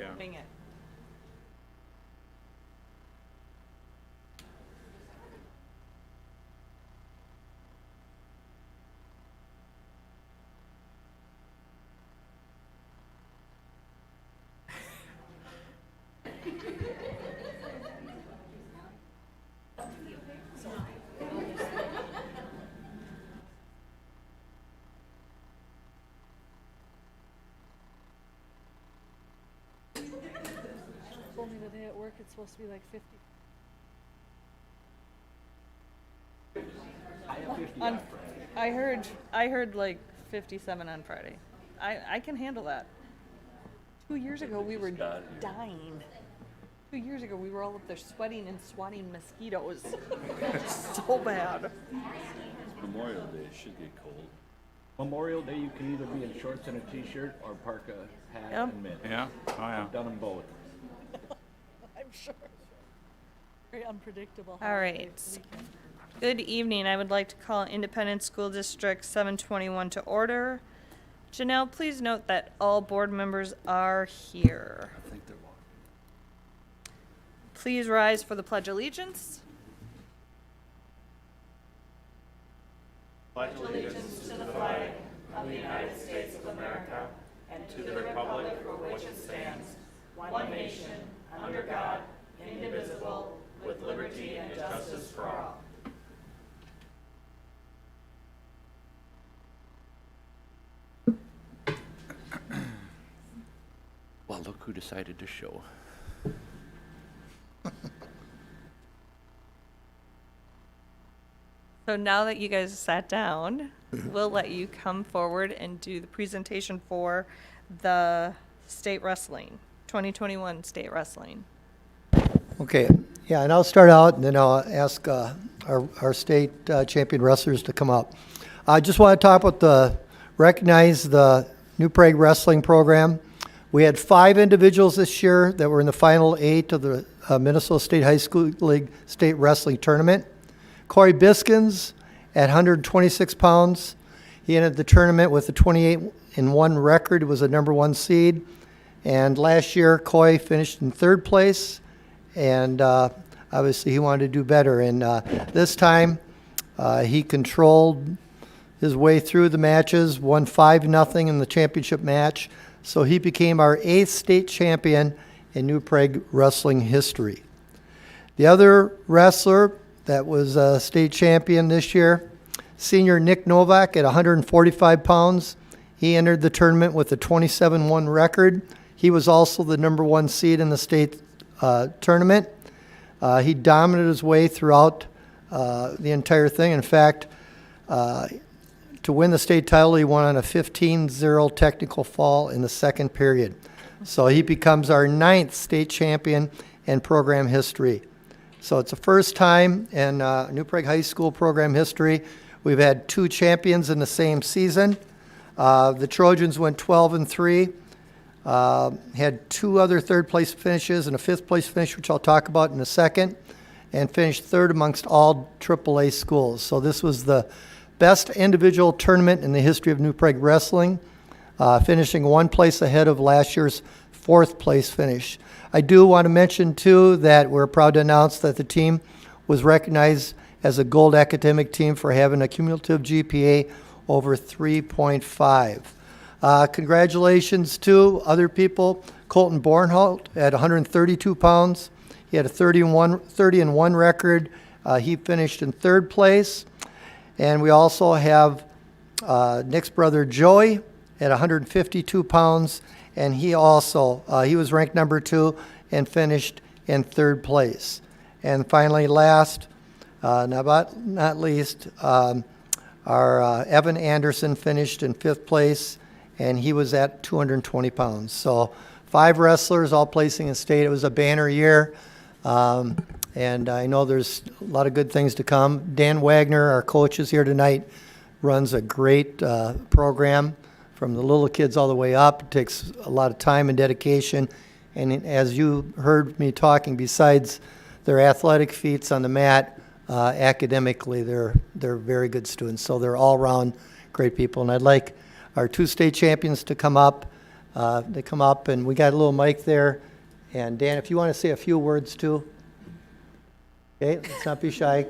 Yeah. Bring it. Told me today at work it's supposed to be like 50. I heard like 57 on Friday. I can handle that. 2 years ago we were dying. 2 years ago we were all up there sweating and swatting mosquitoes. So bad. Memorial Day should get cold. Memorial Day, you can either be in shorts and a t-shirt or park a hat Yep. and mitt. Yeah, oh yeah. I've done them both. I'm sure. Very unpredictable. All right. Good evening. I would like to call Independent School District 721 to order. Janelle, please note that all board members are here. I think they're walking. Please rise for the Pledge of Allegiance. Pledge allegiance to the flag of the United States of America and to the republic for which it stands, one nation, under God, indivisible, with liberty and justice for all. Well, look who decided to show. So now that you guys sat down, we'll let you come forward and do the presentation for the state wrestling, 2021 state wrestling. Okay, yeah, and I'll start out and then I'll ask our state champion wrestlers to come up. I just want to talk about recognize the New Prague Wrestling Program. We had 5 individuals this year that were in the final 8 of the Minnesota State High School League State Wrestling Tournament. Corey Biskins at 126 pounds. He entered the tournament with a 28-1 record, was a #1 seed. And last year, Coy finished in 3rd place. And obviously he wanted to do better. And this time he controlled his way through the matches, won 5-0 in the championship match. So he became our 8th state champion in New Prague wrestling history. The other wrestler that was a state champion this year, senior Nick Novak at 145 pounds. He entered the tournament with a 27-1 record. He was also the #1 seed in the state tournament. He dominated his way throughout the entire thing. In fact, to win the state title, he won on a 15-0 technical fall in the 2nd period. So he becomes our 9th state champion in program history. So it's the first time in New Prague High School program history we've had 2 champions in the same season. The Trojans went 12-3. Had 2 other 3rd place finishes and a 5th place finish, which I'll talk about in a second, and finished 3rd amongst all AAA schools. So this was the best individual tournament in the history of New Prague wrestling, finishing 1 place ahead of last year's 4th place finish. I do want to mention too that we're proud to announce that the team was recognized as a gold academic team for having a cumulative GPA over 3.5. Congratulations to other people. Colton Bornholt at 132 pounds. He had a 30-1 record. He finished in 3rd place. And we also have Nick's brother Joey at 152 pounds. And he also, he was ranked #2 and finished in 3rd place. And finally, last, not least, our Evan Anderson finished in 5th place. And he was at 220 pounds. So 5 wrestlers all placing in state. It was a banner year. And I know there's a lot of good things to come. Dan Wagner, our coach, is here tonight, runs a great program from the little kids all the way up. It takes a lot of time and dedication. And as you heard me talking, besides their athletic feats on the mat, academically, they're very good students. So they're all around great people. And I'd like our 2 state champions to come up. They come up, and we got a little mic there. And Dan, if you want to say a few words too. Okay, let's not be shy.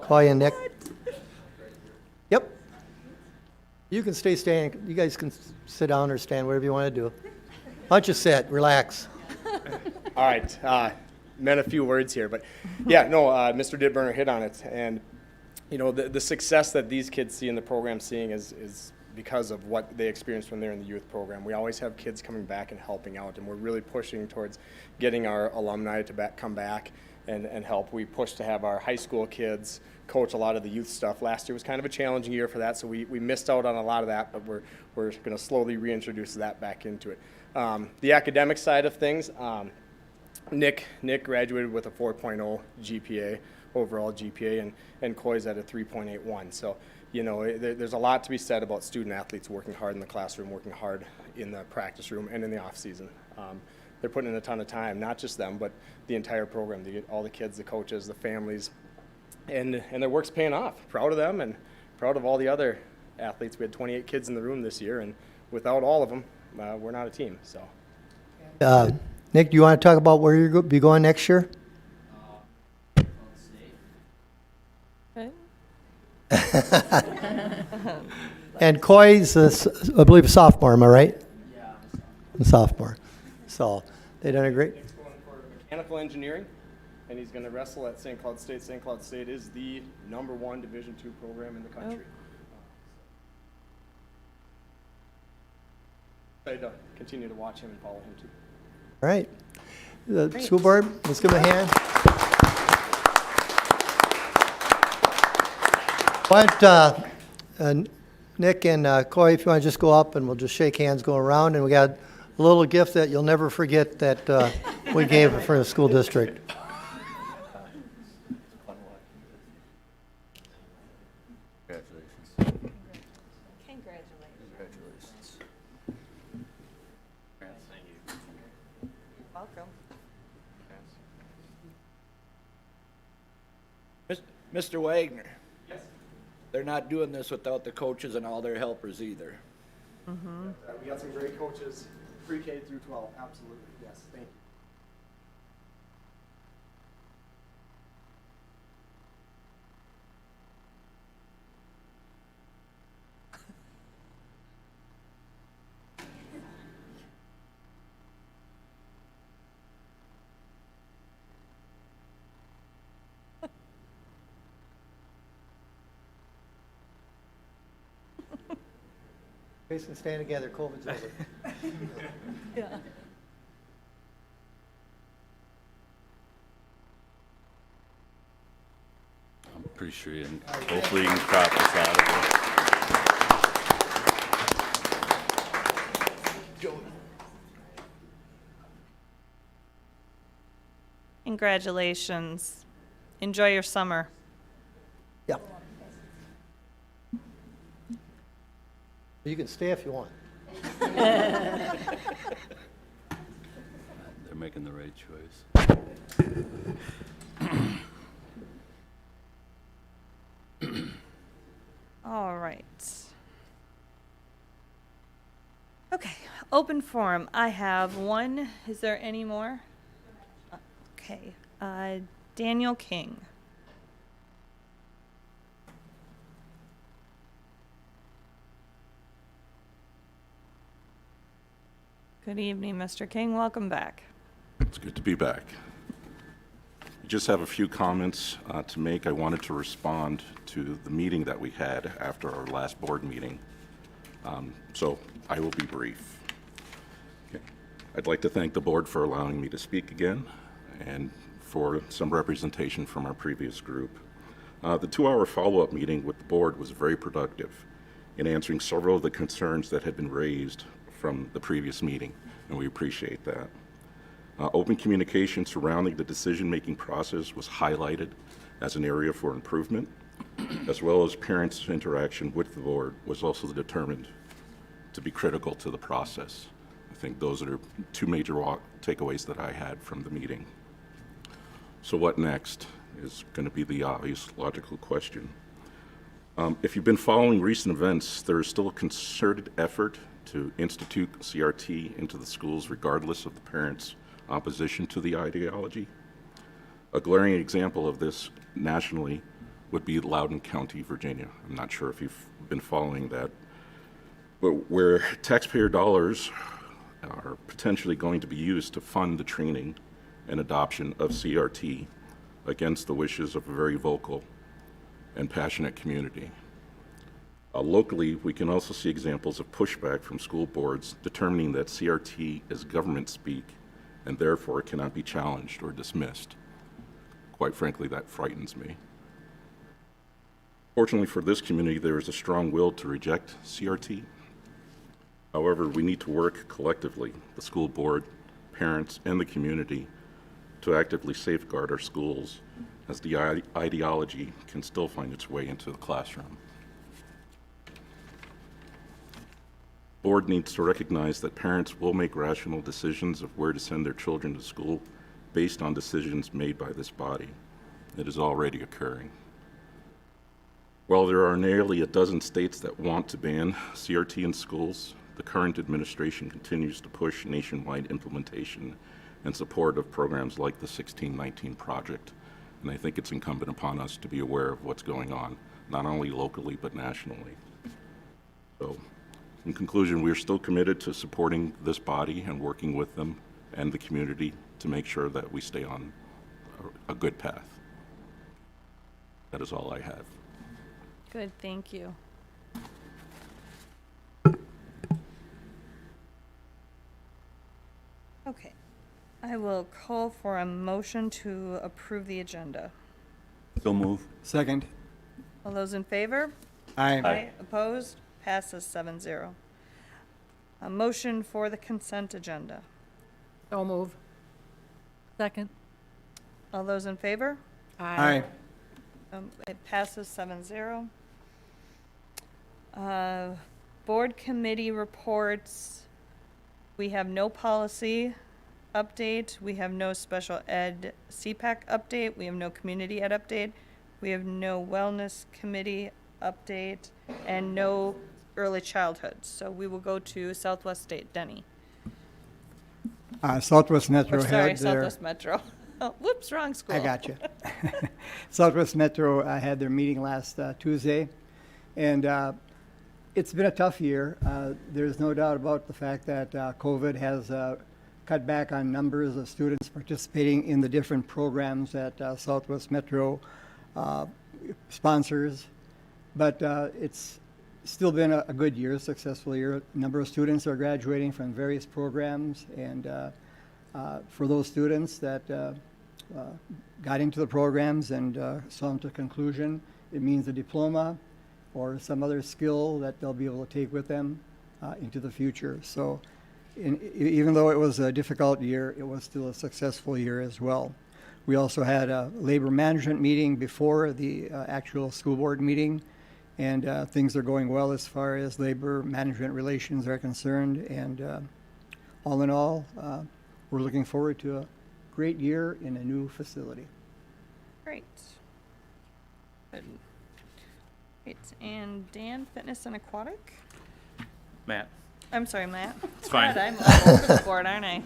Coy and Nick. Yep. You can stay standing. You guys can sit down or stand, whatever you want to do. Why don't you sit, relax. All right, meant a few words here, but yeah, no, Mr. Didburner hit on it, and you know the success that these kids see in the program seeing is because of what they experienced when they're in the youth program. We always have kids coming back and helping out, and we're really pushing towards getting our alumni to come back and help. We push to have our high school kids coach a lot of the youth stuff. Last year was kind of a challenging year for that, so we missed out on a lot of that, but we're going to slowly reintroduce that back into it. The academic side of things, Nick graduated with a 4.0 GPA, overall GPA, and Coy's at a 3.81. So, you know, there's a lot to be said about student athletes working hard in the classroom, working hard in the practice room, and in the off season. They're putting in a ton of time, not just them, but the entire program, all the kids, the coaches, the families, and their work's paying off. Proud of them and proud of all the other athletes. We had 28 kids in the room this year, and without all of them, we're not a team. So, Nick, do you want to talk about where you're going to be going next year? Okay. And Coy's, I believe, a sophomore, am I right? Yeah. A sophomore. So they done a great. Nick's going for mechanical engineering, and he's going to wrestle at St. Cloud State. St. Cloud State is the #1 Division II program in the country. Excited to continue to watch him and follow him too. All right. The school board, let's give them a hand. Why don't Nick and Coy, if you want to just go up and we'll just shake hands, go around, and we got a little gift that you'll never forget that we gave for the school district. Mr. Wagner. Yes. They're not doing this without the coaches and all their helpers either. We got some great coaches, pre-K through 12. Absolutely, yes. Thank you. Guys can stand together, COVID's over. Yeah. I'm pretty sure you can, hopefully you can crop this out of it. Congratulations. Enjoy your summer. Yeah. You can stay if you want. They're making the right choice. All right. Okay, open forum. I have one. Is there any more? Okay. Daniel King. Good evening, Mr. King. Welcome back. It's good to be back. I just have a few comments to make. I wanted to respond to the meeting that we had after our last board meeting. So I will be brief. Okay. I'd like to thank the board for allowing me to speak again and for some representation from our previous group. The 2-hour follow-up meeting with the board was very productive in answering several of the concerns that had been raised from the previous meeting, and we appreciate that. Open communication surrounding the decision-making process was highlighted as an area for improvement, as well as parents' interaction with the board was also determined to be critical to the process. I think those are two major takeaways that I had from the meeting. So what next is going to be the obvious logical question. If you've been following recent events, there is still a concerted effort to institute CRT into the schools regardless of the parents' opposition to the ideology. A glaring example of this nationally would be Loudoun County, Virginia. I'm not sure if you've been following that, but where taxpayer dollars are potentially going to be used to fund the training and adoption of CRT against the wishes of a very vocal and passionate community. Locally, we can also see examples of pushback from school boards determining that CRT is government speak and therefore cannot be challenged or dismissed. Quite frankly, that frightens me. Fortunately for this community, there is a strong will to reject CRT. However, we need to work collectively, the school board, parents, and the community, to actively safeguard our schools as the ideology can still find its way into the classroom. The board needs to recognize that parents will make rational decisions of where to send their children to school based on decisions made by this body. It is already occurring. While there are nearly a dozen states that want to ban CRT in schools, the current administration continues to push nationwide implementation and support of programs like the 1619 Project. And I think it's incumbent upon us to be aware of what's going on, not only locally, but nationally. So, in conclusion, we are still committed to supporting this body and working with them and the community to make sure that we stay on a good path. That is all I have. Good, thank you. Okay, I will call for a motion to approve the agenda. So move. Second. All those in favor? Aye. Opposed? Passes 7-0. A motion for the consent agenda. So move. Second. All those in favor? Aye. It passes 7-0. Board committee reports. We have no policy update. We have no special ed CPAC update. We have no community ed update. We have no wellness committee update and no early childhood. So we will go to Southwest State. Denny. Southwest Metro Or sorry, had their... Southwest Metro. Oh, whoops, wrong school. I got you. Southwest Metro had their meeting last Tuesday, and it's been a tough year. There's no doubt about the fact that COVID has cut back on numbers of students participating in the different programs that Southwest Metro sponsors, but it's still been a good year, successful year. A number of students are graduating from various programs, and for those students that got into the programs and saw them to conclusion, it means a diploma or some other skill that they'll be able to take with them into the future. So even though it was a difficult year, it was still a successful year as well. We also had a labor management meeting before the actual school board meeting, and things are going well as far as labor management relations are concerned. And all in all, we're looking forward to a great year in a new facility. Great. Good. Great. And Dan, fitness and aquatic? Matt. I'm sorry, Matt. It's fine. God, I'm all over the board, aren't I?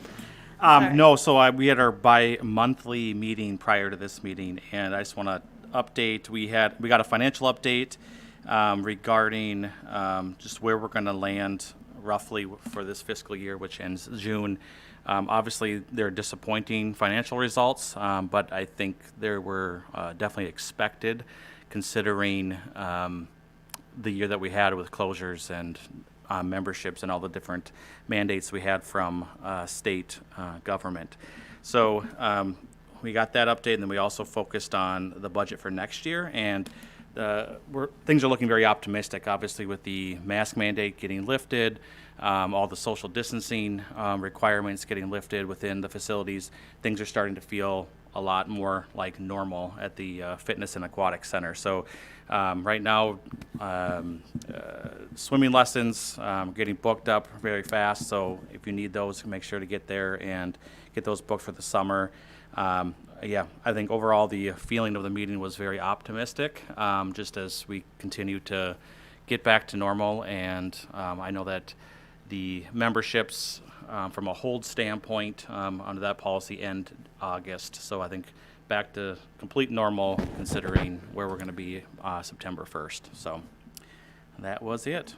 Sorry. No, so we had our bi-monthly meeting prior to this meeting, and I just want to update. We got a financial update regarding just where we're going to land roughly for this fiscal year, which ends June. Obviously, they're disappointing financial results, but I think they were definitely expected, considering the year that we had with closures and memberships and all the different mandates we had from state government. So we got that update, and then we also focused on the budget for next year, and things are looking very optimistic, obviously, with the mask mandate getting lifted, all the social distancing requirements getting lifted within the facilities. Things are starting to feel a lot more like normal at the Fitness and Aquatic Center. So right now, swimming lessons getting booked up very fast. So if you need those, make sure to get there and get those booked for the summer. Yeah, I think overall the feeling of the meeting was very optimistic, just as we continue to get back to normal. And I know that the memberships from a hold standpoint under that policy end August. So I think back to complete normal considering where we're going to be September 1st. So that was it.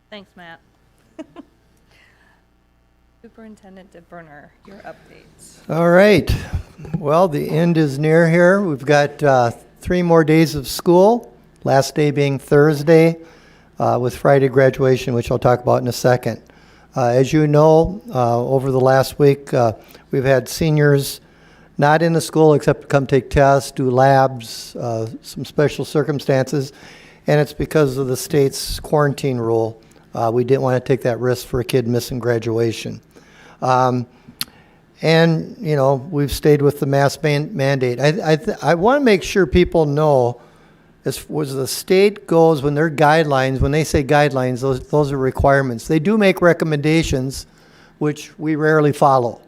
Thanks, Matt. Superintendent DeBerner, your updates. All right. Well, the end is near here. We've got 3 more days of school, last day being Thursday, with Friday graduation, which I'll talk about in a second. As you know, over the last week, we've had seniors not in the school except to come take tests, do labs, some special circumstances, and it's because of the state's quarantine rule. We didn't want to take that risk for a kid missing graduation. And, you know, we've stayed with the mask mandate. I want to make sure people know, as the state goes, when their guidelines, when they say guidelines, those are requirements. They do make recommendations, which we rarely follow.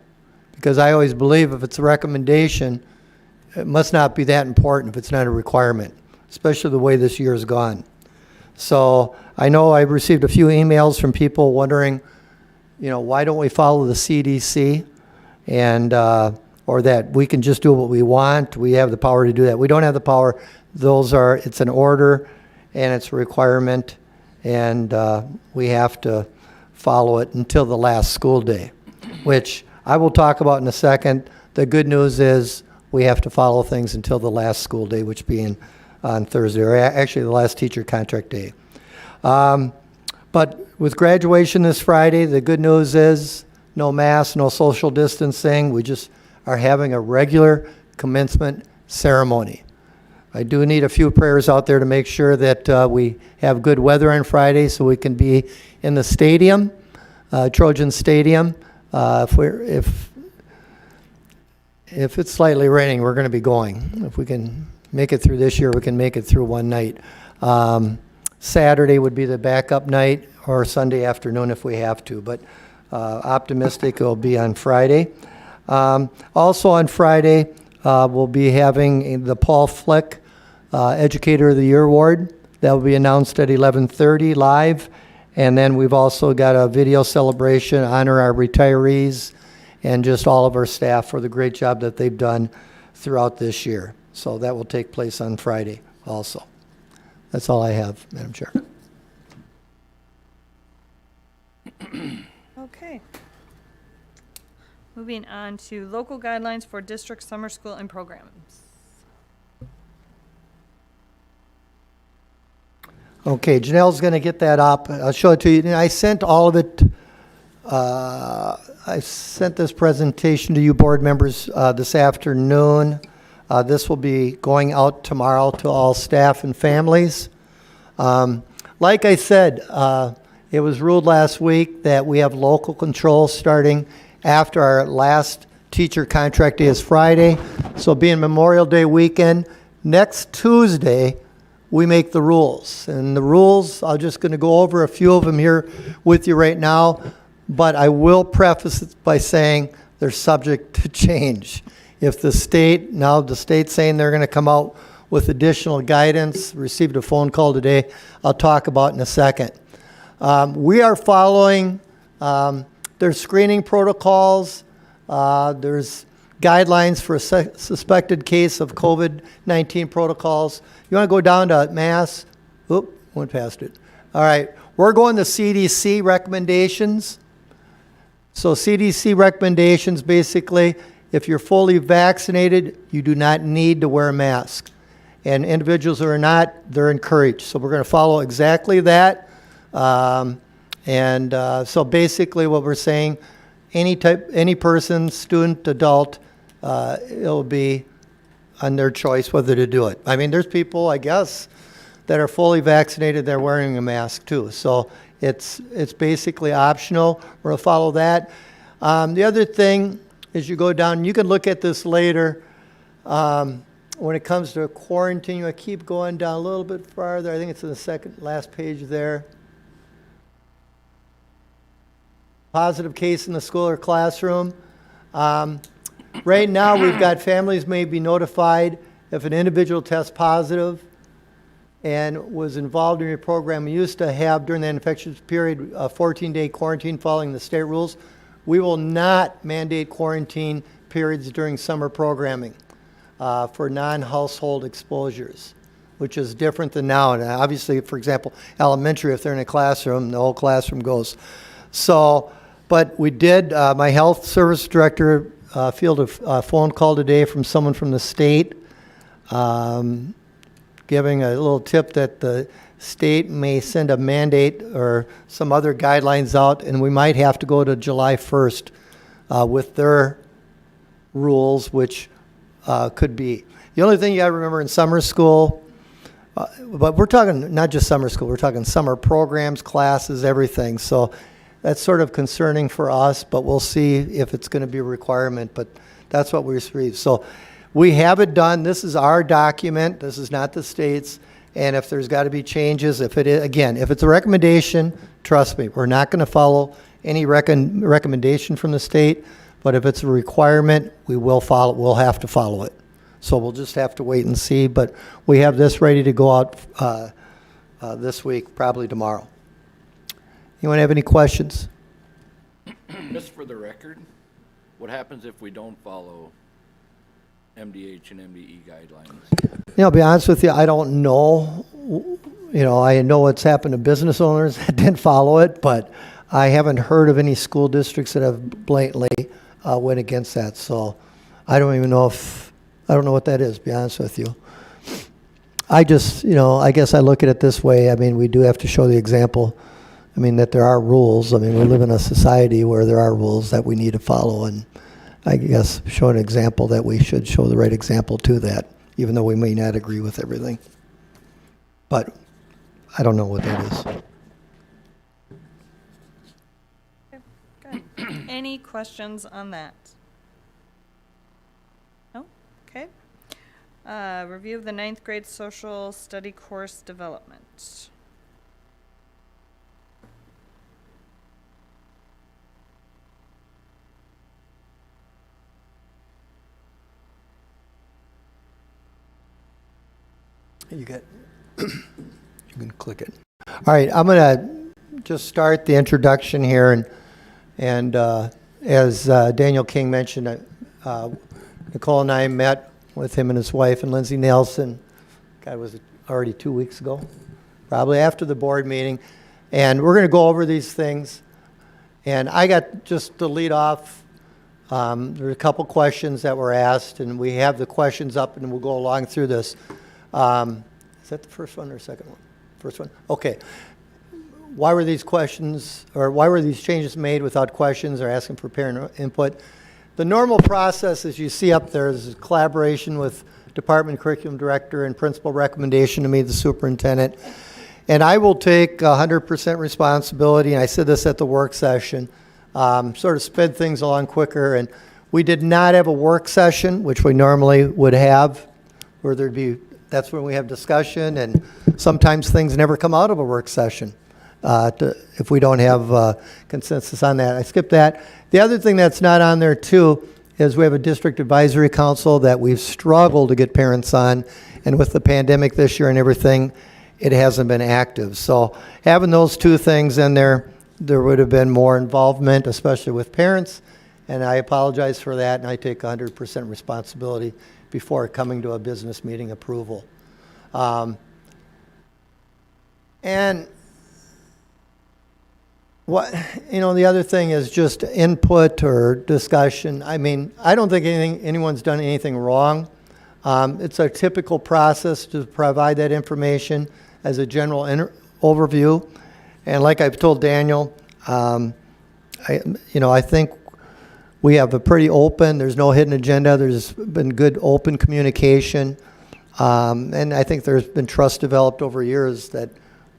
Because I always believe if it's a recommendation, it must not be that important if it's not a requirement, especially the way this year has gone. So I know I received a few emails from people wondering, you know, why don't we follow the CDC, and or that we can just do what we want. We have the power to do that. We don't have the power. It's an order and it's a requirement, and we have to follow it until the last school day, which I will talk about in a second. The good news is we have to follow things until the last school day, which being on Thursday, or actually the last teacher contract day. But with graduation this Friday, the good news is no masks, no social distancing. We just are having a regular commencement ceremony. I do need a few prayers out there to make sure that we have good weather on Friday so we can be in the stadium, Trojan Stadium. If it's slightly raining, we're going to be going. If we can make it through this year, we can make it through one night. Saturday would be the backup night, or Sunday afternoon if we have to, but optimistic it will be on Friday. Also on Friday, we'll be having the Paul Flick Educator of the Year Award. That will be announced at 11:30 live. And then we've also got a video celebration, honor our retirees and just all of our staff for the great job that they've done throughout this year. So that will take place on Friday also. That's all I have, Madam Chair. Okay. Moving on to local guidelines for district summer school and programs. Okay, Janelle's going to get that up. I'll show it to you. I sent all of it. I sent this presentation to you board members this afternoon. This will be going out tomorrow to all staff and families. Like I said, it was ruled last week that we have local control starting after our last teacher contract day is Friday. So being Memorial Day weekend, next Tuesday, we make the rules. And the rules, I'm just going to go over a few of them here with you right now, but I will preface it by saying they're subject to change. If the state's saying they're going to come out with additional guidance, received a phone call today, I'll talk about in a second. We are following, there's screening protocols, there's guidelines for a suspected case of COVID-19 protocols. You want to go down to mass? Oop, went past it. All right, we're going to CDC recommendations. So CDC recommendations, basically, if you're fully vaccinated, you do not need to wear a mask. And individuals who are not, they're encouraged. So we're going to follow exactly that. So basically what we're saying, any person, student, adult, it'll be on their choice whether to do it. I mean, there's people, I guess, that are fully vaccinated, they're wearing a mask too. So it's basically optional. We're going to follow that. The other thing as you go down, you can look at this later. When it comes to quarantine, I keep going down a little bit farther. I think it's in the second last page there. Positive case in the school or classroom. Right now, we've got families may be notified if an individual tests positive and was involved in your program. We used to have, during the infectious period, a 14-day quarantine following the state rules. We will not mandate quarantine periods during summer programming for non-household exposures, which is different than now. And obviously, for example, elementary, if they're in a classroom, the whole classroom goes. So, but we did, my health service director fielded a phone call today from someone from the state, giving a little tip that the state may send a mandate or some other guidelines out, and we might have to go to July 1st with their rules, which could be. The only thing you got to remember in summer school, but we're talking not just summer school, we're talking summer programs, classes, everything. So that's sort of concerning for us, but we'll see if it's going to be a requirement, but that's what we received. So we have it done. This is our document. This is not the state's. And if there's got to be changes, if it is, again, if it's a recommendation, trust me, we're not going to follow any recommendation from the state. But if it's a requirement, we will follow. We'll have to follow it. So we'll just have to wait and see. But we have this ready to go out this week, probably tomorrow. Anyone have any questions? Just for the record, what happens if we don't follow MDH and MDE guidelines? I'll be honest with you, I don't know. I know what's happened to business owners that didn't follow it, but I haven't heard of any school districts that have blatantly went against that. So I don't even know I don't know what that is, to be honest with you. I just, I guess I look at it this way. I mean, we do have to show the example. I mean, that there are rules. I mean, we live in a society where there are rules that we need to follow, and I guess show an example that we should show the right example to that, even though we may not agree with everything. But I don't know what that is. Okay, good. Any questions on that? No? Okay. Review of the 9th grade social study course development. You can click it. All right, I'm going to just start the introduction here, and as Daniel King mentioned, Nicole and I met with him and his wife and Lindsay Nelson. God, was it already 2 weeks ago? Probably after the board meeting, and we're going to go over these things. And I got just to lead off. There are a couple questions that were asked, and we have the questions up, and we'll go along through this. Is that the first one or second one? First one? Okay. Why were these questions, or why were these changes made without questions or asking for parent input? The normal process, as you see up there, is collaboration with department curriculum director and principal recommendation to me, the superintendent. And I will take 100% responsibility, and I said this at the work session, sort of sped things along quicker. And we did not have a work session, which we normally would have, where there'd be, that's when we have discussion, and sometimes things never come out of a work session if we don't have consensus on that. I skipped that. The other thing that's not on there too is we have a district advisory council that we've struggled to get parents on, and with the pandemic this year and everything, it hasn't been active. So having those two things in there, there would have been more involvement, especially with parents, and I apologize for that, and I take 100% responsibility before coming to a business meeting approval. And what, the other thing is just input or discussion. I mean, I don't think anyone's done anything wrong. It's a typical process to provide that information as a general overview. And like I've told Daniel, I think we have a pretty open, there's no hidden agenda, there's been good open communication, and I think there's been trust developed over years that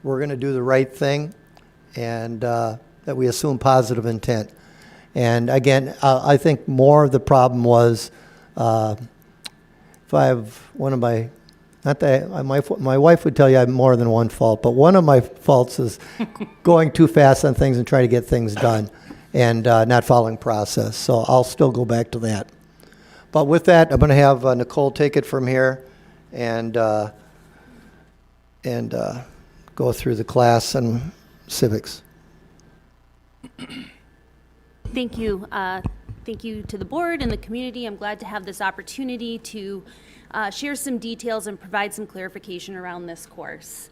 we're going to do the right thing, and that we assume positive intent. And again, I think more of the problem was, if I have one of my, not that, my wife would tell you I have more than one fault, but one of my faults is going too fast on things and trying to get things done and not following process. So I'll still go back to that. But with that, I'm going to have Nicole take it from here and go through the class and civics. Thank you. Thank you to the board and the community. I'm glad to have this opportunity to share some details and provide some clarification around this course.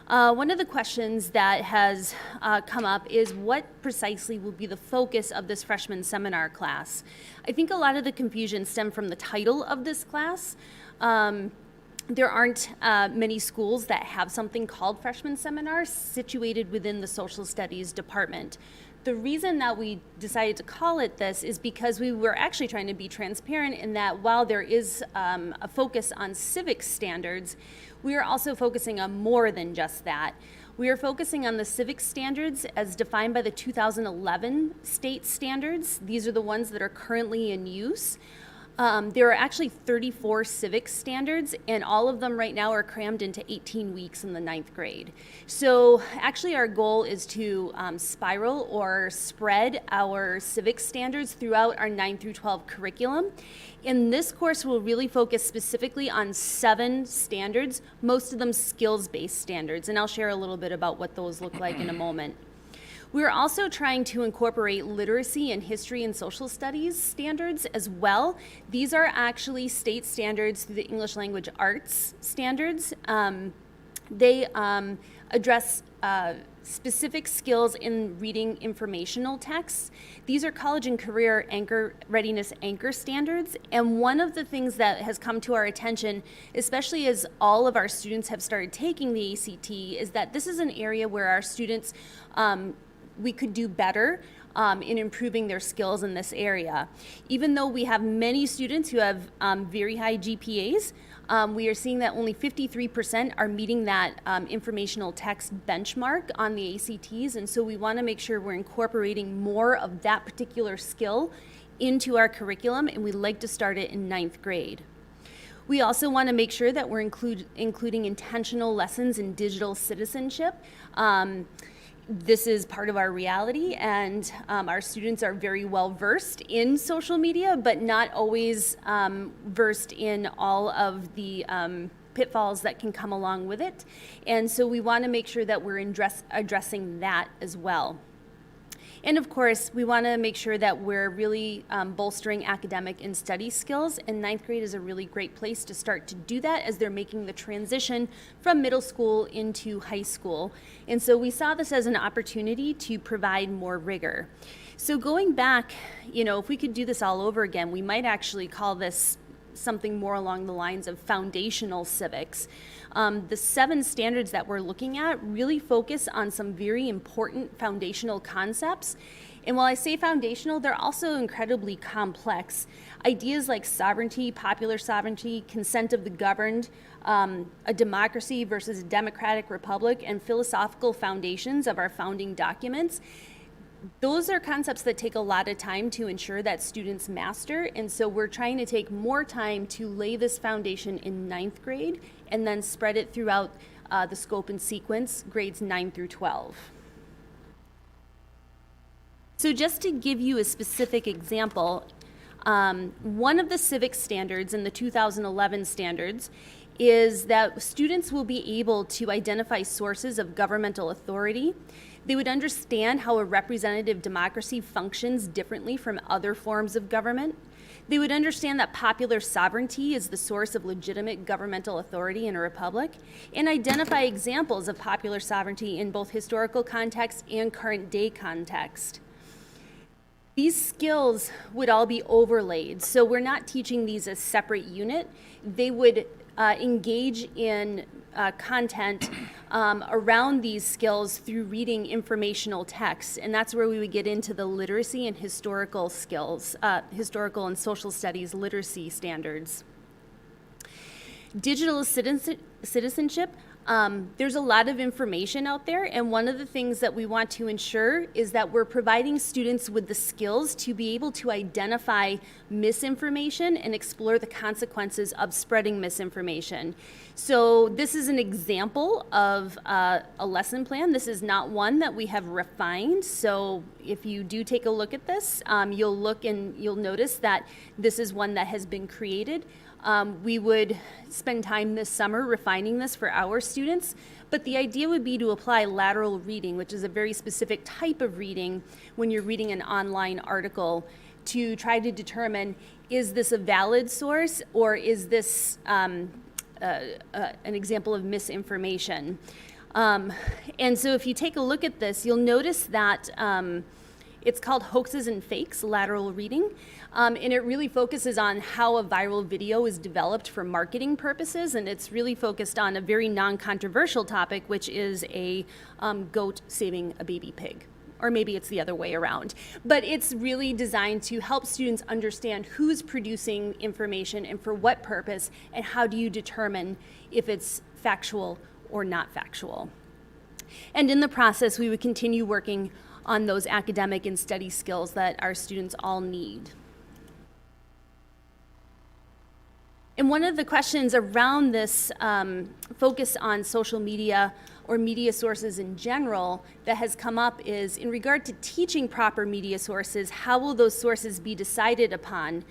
One of the questions that has come up is what precisely will be the focus of this freshman seminar class. I think a lot of the confusion stemmed from the title of this class. There aren't many schools that have something called freshman seminars situated within the social studies department. The reason that we decided to call it this is because we were actually trying to be transparent in that while there is a focus on civic standards, we are also focusing on more than just that. We are focusing on the civic standards as defined by the 2011 state standards. These are the ones that are currently in use. There are actually 34 civic standards, and all of them right now are crammed into 18 weeks in the 9th grade. So actually our goal is to spiral or spread our civic standards throughout our 9 through 12 curriculum. In this course, we'll really focus specifically on 7 standards, most of them skills-based standards, and I'll share a little bit about what those look like in a moment. We're also trying to incorporate literacy and history and social studies standards as well. These are actually state standards through the English language arts standards. They address specific skills in reading informational texts. These are college and career readiness anchor standards. And one of the things that has come to our attention, especially as all of our students have started taking the ACT, is that this is an area where our students we could do better in improving their skills in this area. Even though we have many students who have very high GPAs, we are seeing that only 53% are meeting that informational text benchmark on the ACTs, and so we want to make sure we're incorporating more of that particular skill into our curriculum, and we'd like to start it in 9th grade. We also want to make sure that we're including intentional lessons in digital citizenship. This is part of our reality, and our students are very well versed in social media, but not always versed in all of the pitfalls that can come along with it. And so we want to make sure that we're addressing that as well. And of course, we want to make sure that we're really bolstering academic and study skills, and 9th grade is a really great place to start to do that as they're making the transition from middle school into high school. And so we saw this as an opportunity to provide more rigor. So going back, if we could do this all over again, we might actually call this something more along the lines of foundational civics. The 7 standards that we're looking at really focus on some very important foundational concepts. And while I say foundational, they're also incredibly complex. Ideas like sovereignty, popular sovereignty, consent of the governed, a democracy versus a democratic republic, and philosophical foundations of our founding documents. Those are concepts that take a lot of time to ensure that students master, and so we're trying to take more time to lay this foundation in 9th grade and then spread it throughout the scope and sequence, grades 9 through 12. So just to give you a specific example, one of the civic standards in the 2011 standards is that students will be able to identify sources of governmental authority. They would understand how a representative democracy functions differently from other forms of government. They would understand that popular sovereignty is the source of legitimate governmental authority in a republic, and identify examples of popular sovereignty in both historical context and current day context. These skills would all be overlaid, so we're not teaching these as separate unit. They would engage in content around these skills through reading informational texts, and that's where we would get into the literacy and historical skills, historical and social studies literacy standards. Digital citizenship There's a lot of information out there, and one of the things that we want to ensure is that we're providing students with the skills to be able to identify misinformation and explore the consequences of spreading misinformation. So this is an example of a lesson plan. This is not one that we have refined. So if you do take a look at this, you'll look and you'll notice that this is one that has been created. We would spend time this summer refining this for our students, but the idea would be to apply lateral reading, which is a very specific type of reading when you're reading an online article, to try to determine, is this a valid source or is this an example of misinformation? And so if you take a look at this, you'll notice that it's called Hoaxes and Fakes, Lateral Reading, and it really focuses on how a viral video is developed for marketing purposes, and it's really focused on a very non-controversial topic, which is a goat saving a baby pig. Or maybe it's the other way around. But it's really designed to help students understand who's producing information and for what purpose, and how do you determine if it's factual or not factual. And in the process, we would continue working on those academic and study skills that our students all need. And one of the questions around this focus on social media or media sources in general that has come up is, in regard to teaching proper media sources, how will those sources be decided upon?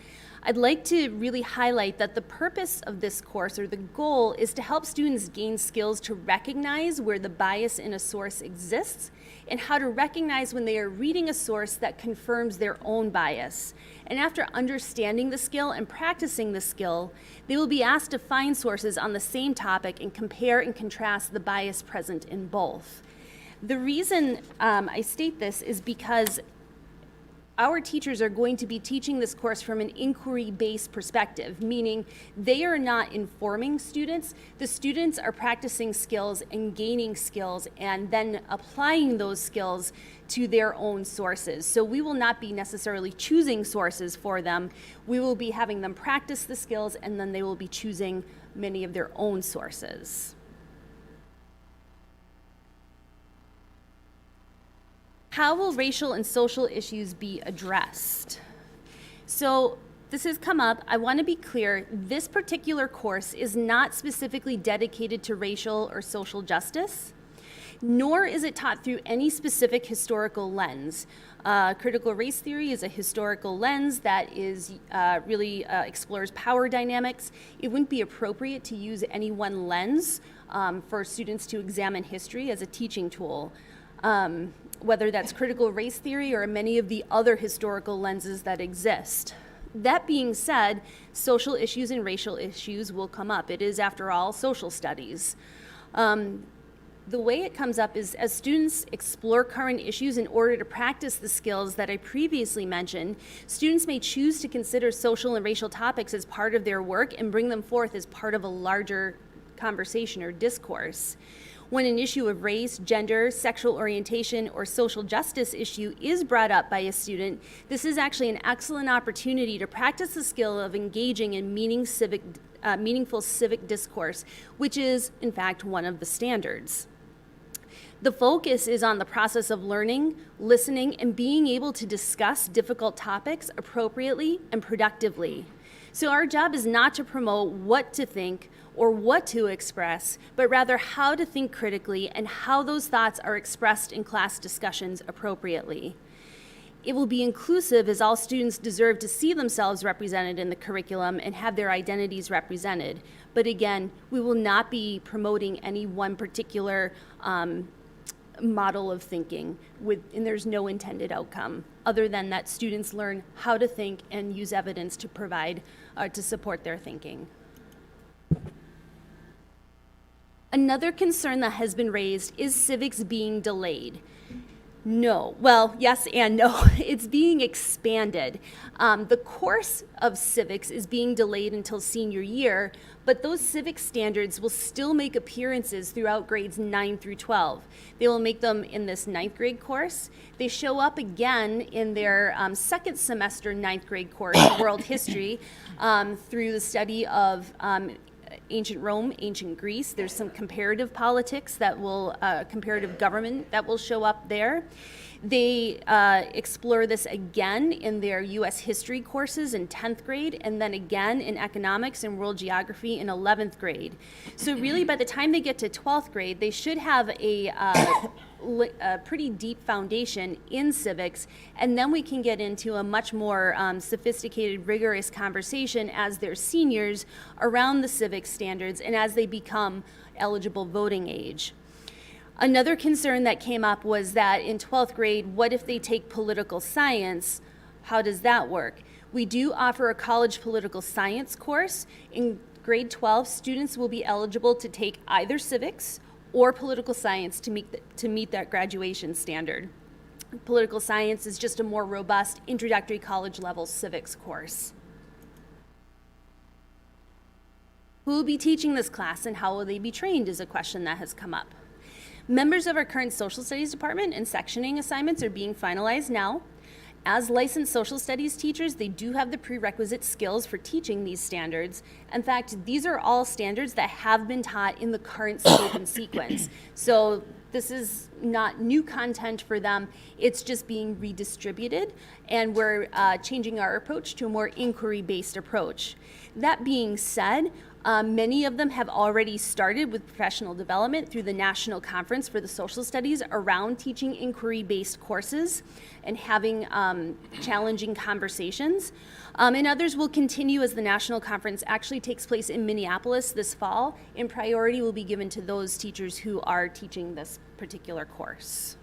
I'd like to really highlight that the purpose of this course, or the goal, is to help students gain skills to recognize where the bias in a source exists and how to recognize when they are reading a source that confirms their own bias. And after understanding the skill and practicing the skill, they will be asked to find sources on the same topic and compare and contrast the bias present in both. The reason I state this is because our teachers are going to be teaching this course from an inquiry-based perspective, meaning they are not informing students. The students are practicing skills and gaining skills and then applying those skills to their own sources. So we will not be necessarily choosing sources for them. We will be having them practice the skills, and then they will be choosing many of their own sources. How will racial and social issues be addressed? So this has come up. I want to be clear, this particular course is not specifically dedicated to racial or social justice, nor is it taught through any specific historical lens. Critical race theory is a historical lens that is really explores power dynamics. It wouldn't be appropriate to use any one lens for students to examine history as a teaching tool. Whether that's critical race theory or many of the other historical lenses that exist. That being said, social issues and racial issues will come up. It is, after all, social studies. The way it comes up is as students explore current issues in order to practice the skills that I previously mentioned, students may choose to consider social and racial topics as part of their work and bring them forth as part of a larger conversation or discourse. When an issue of race, gender, sexual orientation, or social justice issue is brought up by a student, this is actually an excellent opportunity to practice the skill of engaging in meaningful civic discourse, which is, in fact, one of the standards. The focus is on the process of learning, listening, and being able to discuss difficult topics appropriately and productively. So our job is not to promote what to think or what to express, but rather how to think critically and how those thoughts are expressed in class discussions appropriately. It will be inclusive, as all students deserve to see themselves represented in the curriculum and have their identities represented. But again, we will not be promoting any one particular model of thinking, and there's no intended outcome other than that students learn how to think and use evidence to provide, to support their thinking. Another concern that has been raised is civics being delayed. No, well, yes and no. It's being expanded. The course of civics is being delayed until senior year, but those civic standards will still make appearances throughout grades 9 through 12. They will make them in this 9th grade course. They show up again in their second semester 9th grade course, World History, through the study of ancient Rome, ancient Greece. There's some comparative politics that will, comparative government that will show up there. They explore this again in their U.S. history courses in 10th grade, and then again in economics and world geography in 11th grade. So really, by the time they get to 12th grade, they should have a pretty deep foundation in civics, and then we can get into a much more sophisticated, rigorous conversation as they're seniors around the civic standards and as they become eligible voting age. Another concern that came up was that in 12th grade, what if they take political science? How does that work? We do offer a college political science course. In grade 12, students will be eligible to take either civics or political science to meet that graduation standard. Political science is just a more robust introductory college level civics course. Who will be teaching this class and how will they be trained is a question that has come up. Members of our current social studies department and sectioning assignments are being finalized now. As licensed social studies teachers, they do have the prerequisite skills for teaching these standards. In fact, these are all standards that have been taught in the current scope and sequence. So this is not new content for them, it's just being redistributed, and we're changing our approach to a more inquiry-based approach. That being said, many of them have already started with professional development through the National Conference for the Social Studies around teaching inquiry-based courses and having challenging conversations. And others will continue as the National Conference actually takes place in Minneapolis this fall, and priority will be given to those teachers who are teaching this particular course.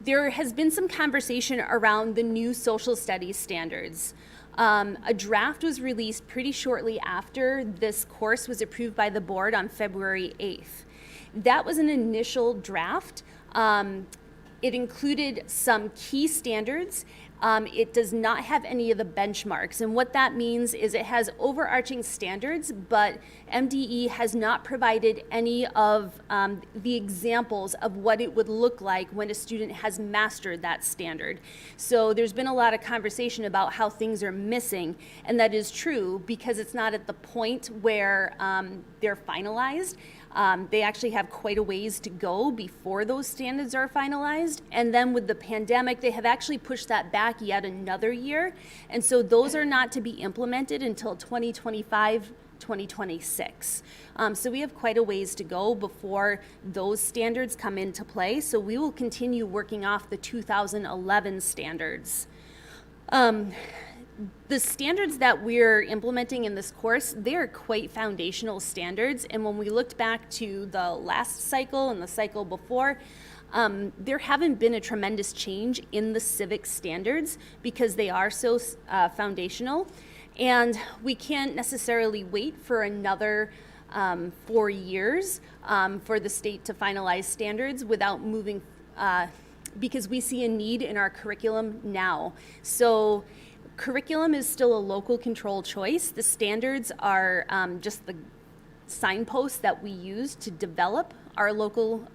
There has been some conversation around the new social studies standards. A draft was released pretty shortly after this course was approved by the board on February 8th. That was an initial draft. It included some key standards. It does not have any of the benchmarks, and what that means is it has overarching standards, but MDE has not provided any of the examples of what it would look like when a student has mastered that standard. So there's been a lot of conversation about how things are missing, and that is true because it's not at the point where they're finalized. They actually have quite a ways to go before those standards are finalized. And then with the pandemic, they have actually pushed that back yet another year. And so those are not to be implemented until 2025, 2026. So we have quite a ways to go before those standards come into play. So we will continue working off the 2011 standards. The standards that we're implementing in this course, they're quite foundational standards. And when we looked back to the last cycle and the cycle before, there haven't been a tremendous change in the civic standards because they are so foundational. And we can't necessarily wait for another 4 years for the state to finalize standards without moving, because we see a need in our curriculum now. So curriculum is still a local control choice. The standards are just the signposts that we use to develop our local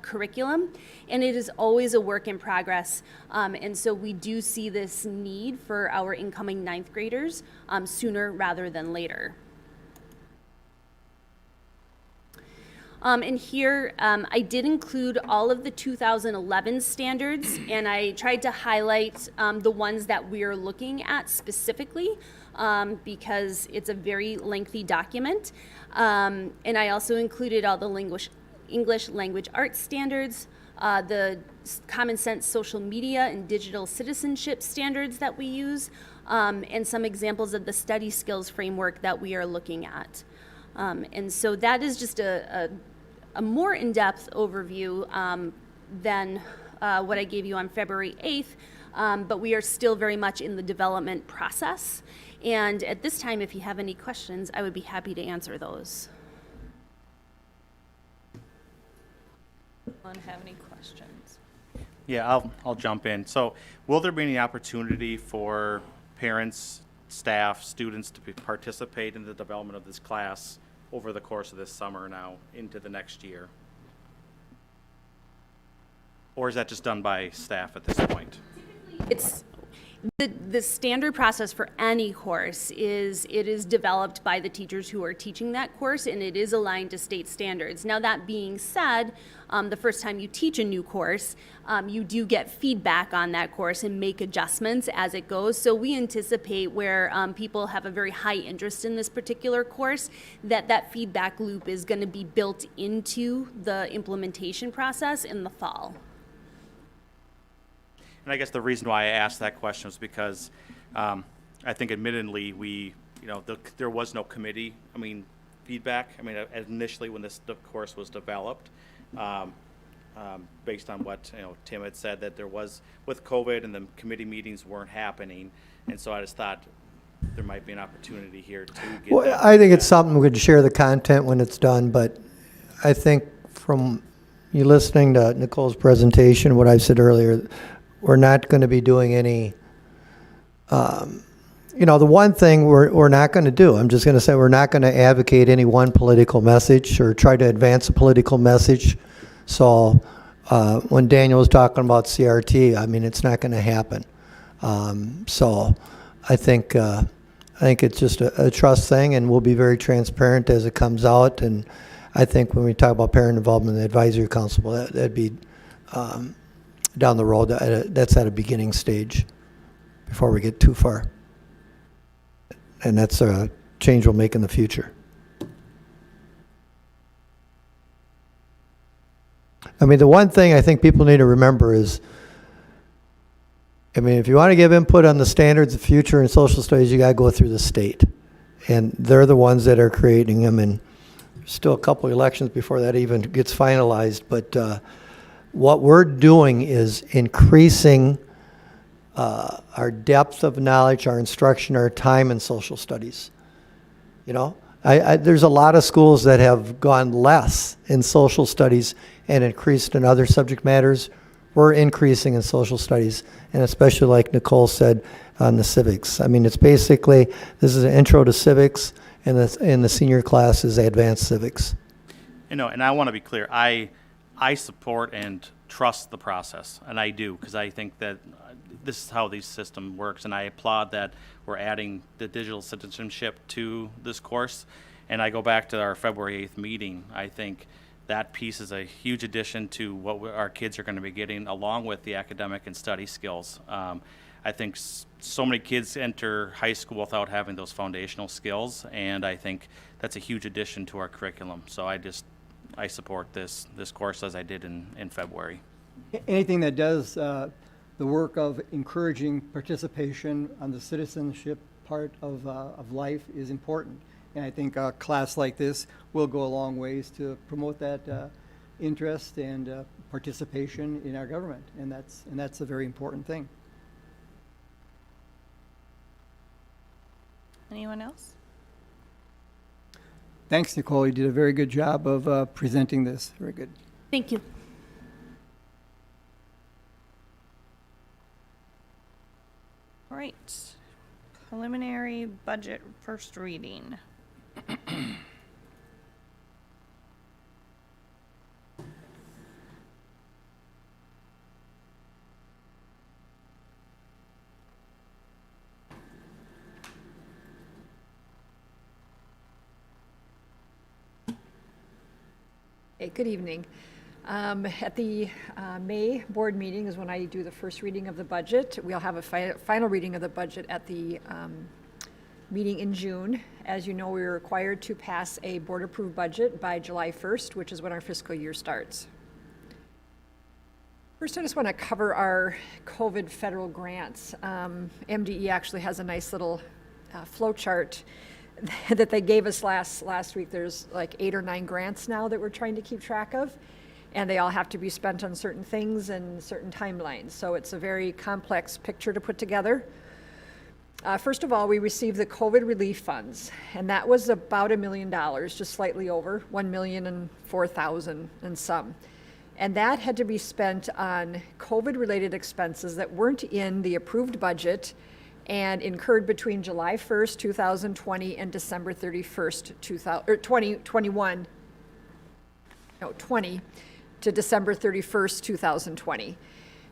curriculum, and it is always a work in progress. And so we do see this need for our incoming 9th graders sooner rather than later. And here, I did include all of the 2011 standards, and I tried to highlight the ones that we're looking at specifically because it's a very lengthy document. And I also included all the English language arts standards, the common sense social media and digital citizenship standards that we use, and some examples of the study skills framework that we are looking at. And so that is just a more in-depth overview than what I gave you on February 8th, but we are still very much in the development process. And at this time, if you have any questions, I would be happy to answer those. Anyone have any questions? Yeah, I'll jump in. So will there be any opportunity for parents, staff, students to participate in the development of this class over the course of this summer now into the next year? Or is that just done by staff at this point? The standard process for any course is it is developed by the teachers who are teaching that course, and it is aligned to state standards. Now, that being said, the first time you teach a new course, you do get feedback on that course and make adjustments as it goes. So we anticipate where people have a very high interest in this particular course, that feedback loop is going to be built into the implementation process in the fall. And I guess the reason why I asked that question was because I think admittedly there was no committee, feedback. Initially when the course was developed, based on what Tim had said, that there was, with COVID and the committee meetings weren't happening. And so I just thought there might be an opportunity here to get Well, that I think it's feedback. something we could share the content when it's done, but I think from you listening to Nicole's presentation, what I said earlier, we're not going to be doing any, the one thing we're not going to do, I'm just going to say we're not going to advocate any one political message or try to advance a political message. So when Daniel was talking about CRT, it's not going to happen. So I think it's just a trust thing, and we'll be very transparent as it comes out. And I think when we talk about parent involvement in the advisory council, that'd be down the road. That's at a beginning stage before we get too far. And that's a change we'll make in the future. The one thing I think people need to remember is, if you want to give input on the standards of future and social studies, you got to go through the state. And they're the ones that are creating them. And there's still a couple elections before that even gets finalized. But what we're doing is increasing our depth of knowledge, our instruction, our time in social studies. There's a lot of schools that have gone less in social studies and increased in other subject matters. We're increasing in social studies, and especially like Nicole said on the civics. It's basically, this is an intro to civics, and the senior class is advanced civics. And I want to be clear. I support and trust the process, and I do, because I think that this is how the system works, and I applaud that we're adding the digital citizenship to this course. And I go back to our February 8th meeting. I think that piece is a huge addition to what our kids are going to be getting, along with the academic and study skills. I think so many kids enter high school without having those foundational skills, and I think that's a huge addition to our curriculum. So I support this course as I did in February. Anything that does the work of encouraging participation on the citizenship part of life is important. And I think a class like this will go a long ways to promote that interest and participation in our government. And that's a very important thing. Anyone else? Thanks, Nicole. You did a very good job of presenting this. Very good. Thank you. All right. Preliminary budget first reading. Hey, good evening. At the May board meeting is when I do the first reading of the budget. We'll have a final reading of the budget at the meeting in June. As you know, we are required to pass a board-approved budget by July 1st, which is when our fiscal year starts. First, I just want to cover our COVID federal grants. MDE actually has a nice little flow chart that they gave us last week. There's like 8 or 9 grants now that we're trying to keep track of, and they all have to be spent on certain things and certain timelines. So it's a very complex picture to put together. First of all, we received the COVID relief funds, and that was about $1 million, just slightly over, $1,004,000 and some. And that had to be spent on COVID-related expenses that weren't in the approved budget and incurred between July 1st, 2020 and December 31st, 20 to December 31st, 2020.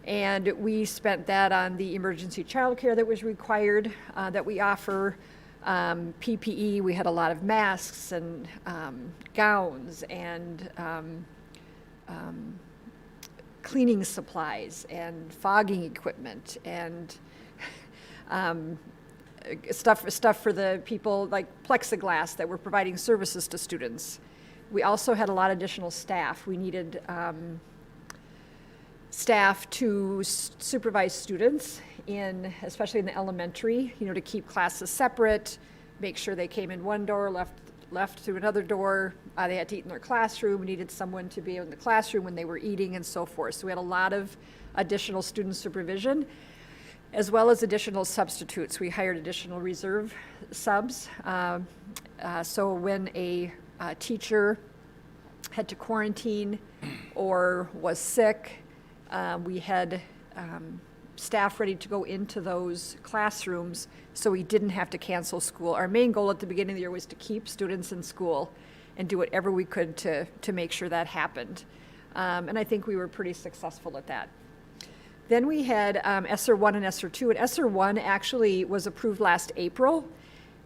And we spent that on the emergency childcare that was required, that we offer. PPE, we had a lot of masks and gowns and cleaning supplies and fogging equipment and stuff for the people like plexiglass that were providing services to students. We also had a lot of additional staff. We needed staff to supervise students especially in the elementary, to keep classes separate, make sure they came in one door, left through another door. They had to eat in their classroom. We needed someone to be in the classroom when they were eating and so forth. So we had a lot of additional student supervision, as well as additional substitutes. We hired additional reserve subs. So when a teacher had to quarantine or was sick, we had staff ready to go into those classrooms so we didn't have to cancel school. Our main goal at the beginning of the year was to keep students in school and do whatever we could to make sure that happened. And I think we were pretty successful at that. Then we had ESSER 1 and ESSER 2. And ESSER 1 actually was approved last April,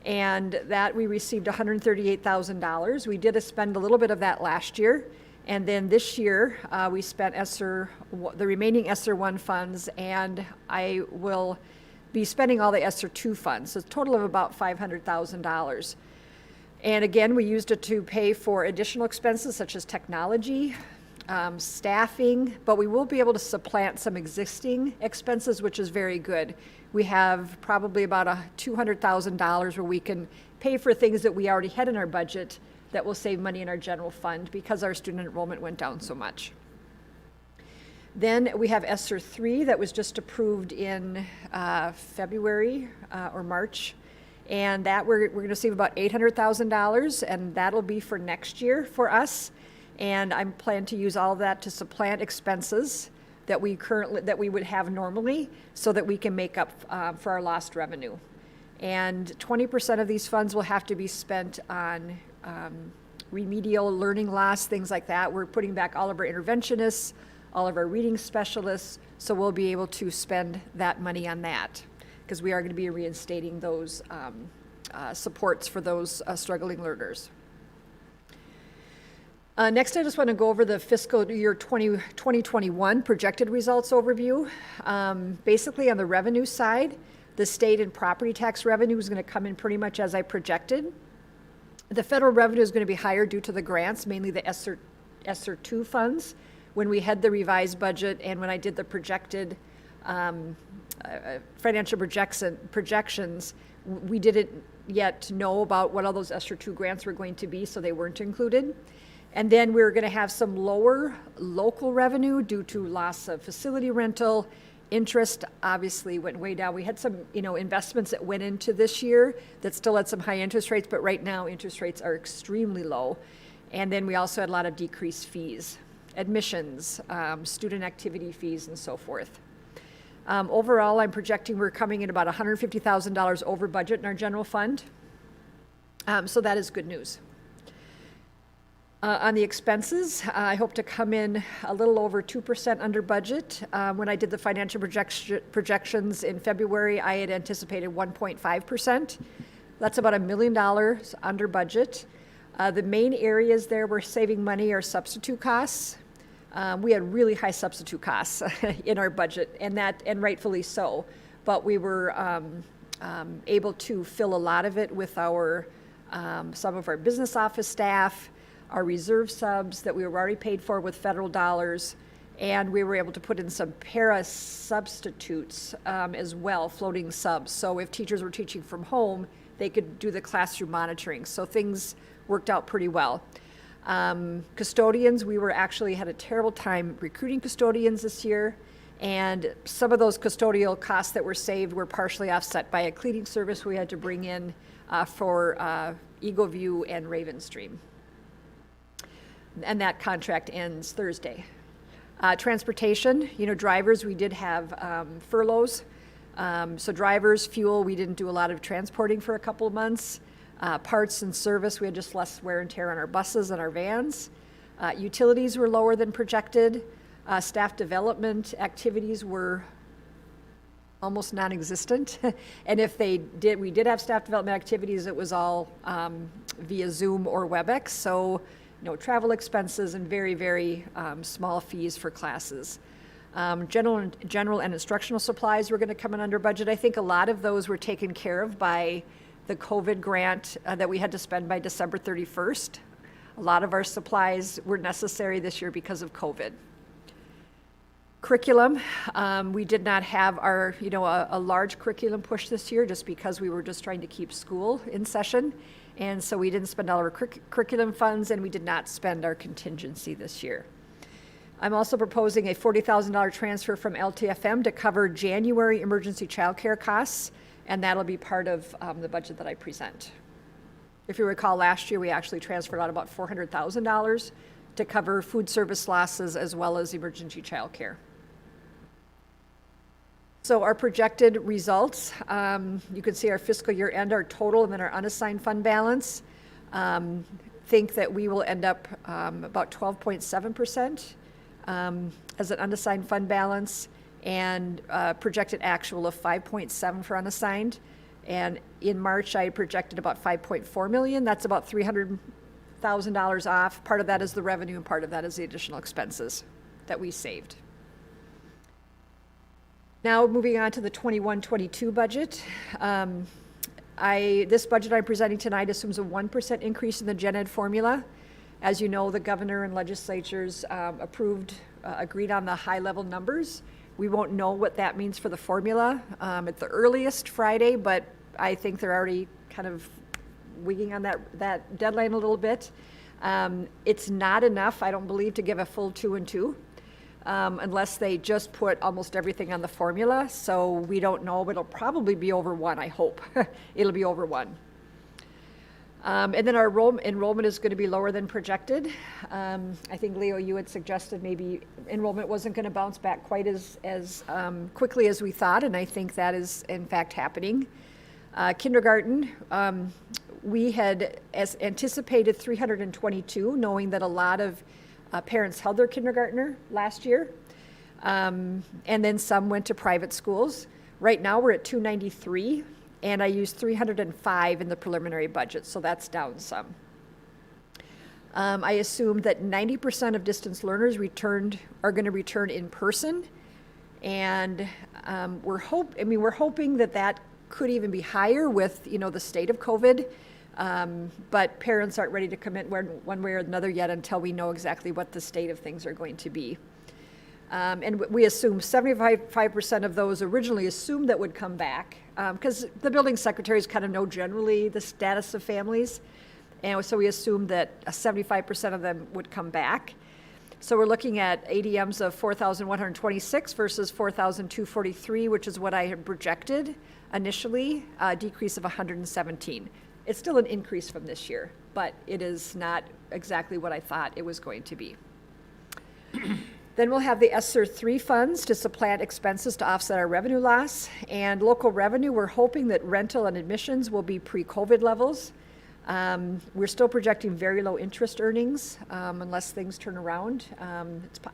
and that we received $138,000. We did spend a little bit of that last year. And then this year, we spent the remaining ESSER 1 funds, and I will be spending all the ESSER 2 funds, so a total of about $500,000. And again, we used it to pay for additional expenses such as technology, staffing, but we will be able to supplant some existing expenses, which is very good. We have probably about $200,000 where we can pay for things that we already had in our budget that will save money in our general fund because our student enrollment went down so much. Then we have ESSER 3 that was just approved in February or March, and that we're going to save about $800,000, and that'll be for next year for us. And I'm planning to use all of that to supplant expenses that we would have normally, so that we can make up for our lost revenue. And 20% of these funds will have to be spent on remedial learning loss, things like that. We're putting back all of our interventionists, all of our reading specialists, so we'll be able to spend that money on that, because we are going to be reinstating those supports for those struggling learners. Next, I just want to go over the fiscal year 2021 projected results overview. Basically, on the revenue side, the state and property tax revenue is going to come in pretty much as I projected. The federal revenue is going to be higher due to the grants, mainly the ESSER 2 funds. When we had the revised budget and when I did the projected financial projections, we didn't yet know about what all those ESSER 2 grants were going to be, so they weren't included. And then we were going to have some lower local revenue due to loss of facility rental. Interest obviously went way down. We had some, investments that went into this year that still had some high interest rates, but right now interest rates are extremely low. And then we also had a lot of decreased fees, admissions, student activity fees, and so forth. Overall, I'm projecting we're coming in about $150,000 over budget in our general fund. So that is good news. On the expenses, I hope to come in a little over 2% under budget. When I did the financial projections in February, I had anticipated 1.5%. That's about $1 million under budget. The main areas there we're saving money are substitute costs. We had really high substitute costs in our budget, and rightfully so. But we were able to fill a lot of it with our some of our business office staff, our reserve subs that we were already paid for with federal dollars, and we were able to put in some para substitutes as well, floating subs. So if teachers were teaching from home, they could do the classroom monitoring. So things worked out pretty well. Custodians, we were actually had a terrible time recruiting custodians this year, and some of those custodial costs that were saved were partially offset by a cleaning service we had to bring in for EagleView and Ravenstream. And that contract ends Thursday. Transportation, drivers, we did have furloughs. So drivers, fuel, we didn't do a lot of transporting for a couple of months. Parts and service, we had just less wear and tear on our buses and our vans. Utilities were lower than projected. Staff development activities were almost non-existent. And if we did have staff development activities, it was all via Zoom or WebEx. So no travel expenses and very, very small fees for classes. General and instructional supplies were going to come in under budget. I think a lot of those were taken care of by the COVID grant that we had to spend by December 31st. A lot of our supplies were necessary this year because of COVID. Curriculum, we did not have our, a large curriculum push this year just because we were just trying to keep school in session. And so we didn't spend all our curriculum funds, and we did not spend our contingency this year. I'm also proposing a $40,000 transfer from LTFM to cover January emergency childcare costs, and that'll be part of the budget that I present. If you recall, last year we actually transferred out about $400,000 to cover food service losses as well as emergency childcare. So our projected results, you can see our fiscal year end, our total, and then our unassigned fund balance. Think that we will end up about 12.7% as an unassigned fund balance, and projected actual of 5.7 for unassigned. And in March, I projected about 5.4 million. That's about $300,000 off. Part of that is the revenue, and part of that is the additional expenses that we saved. Now, moving on to the 21-22 budget. This budget I'm presenting tonight assumes a 1% increase in the gen ed formula. As you know, the governor and legislatures agreed on the high-level numbers. We won't know what that means for the formula at the earliest Friday, but I think they're already kind of wigging on that deadline a little bit. It's not enough, I don't believe, to give a full 2 and 2. Unless they just put almost everything on the formula. So we don't know, but it'll probably be over 1, I hope. It'll be over 1. And then our enrollment is going to be lower than projected. I think, Leo, you had suggested maybe enrollment wasn't going to bounce back quite as quickly as we thought, and I think that is, in fact, happening. Kindergarten, we had anticipated 322, knowing that a lot of parents held their kindergartner last year, and then some went to private schools. Right now we're at 293, and I used 305 in the preliminary budget, so that's down some. I assumed that 90% of distance learners are going to return in person, and we're hoping that could even be higher with the state of COVID. But parents aren't ready to commit one way or another yet until we know exactly what the state of things are going to be. And we assume 75% of those originally assumed that would come back, because the building secretaries kind of know generally the status of families. And so we assumed that 75% of them would come back. So we're looking at ADMs of 4,126 versus 4,243, which is what I had projected initially, a decrease of 117. It's still an increase from this year, but it is not exactly what I thought it was going to be. Then we'll have the ESSER 3 funds to supplant expenses to offset our revenue loss. And local revenue, we're hoping that rental and admissions will be pre-COVID levels. We're still projecting very low interest earnings unless things turn around.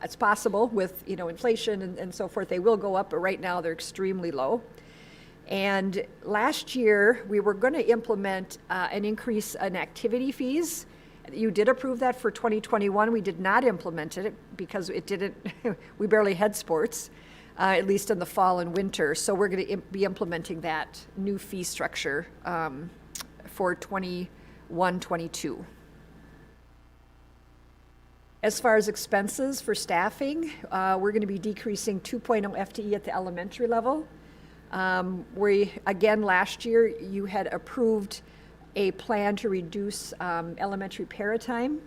It's possible with inflation and so forth, they will go up, but right now they're extremely low. And last year, we were going to implement an increase in activity fees. You did approve that for 2021. We did not implement it because we barely had sports, at least in the fall and winter. So we're going to be implementing that new fee structure for 21-22. As far as expenses for staffing, we're going to be decreasing 2.0 FTE at the elementary level. Again, last year, you had approved a plan to reduce elementary para time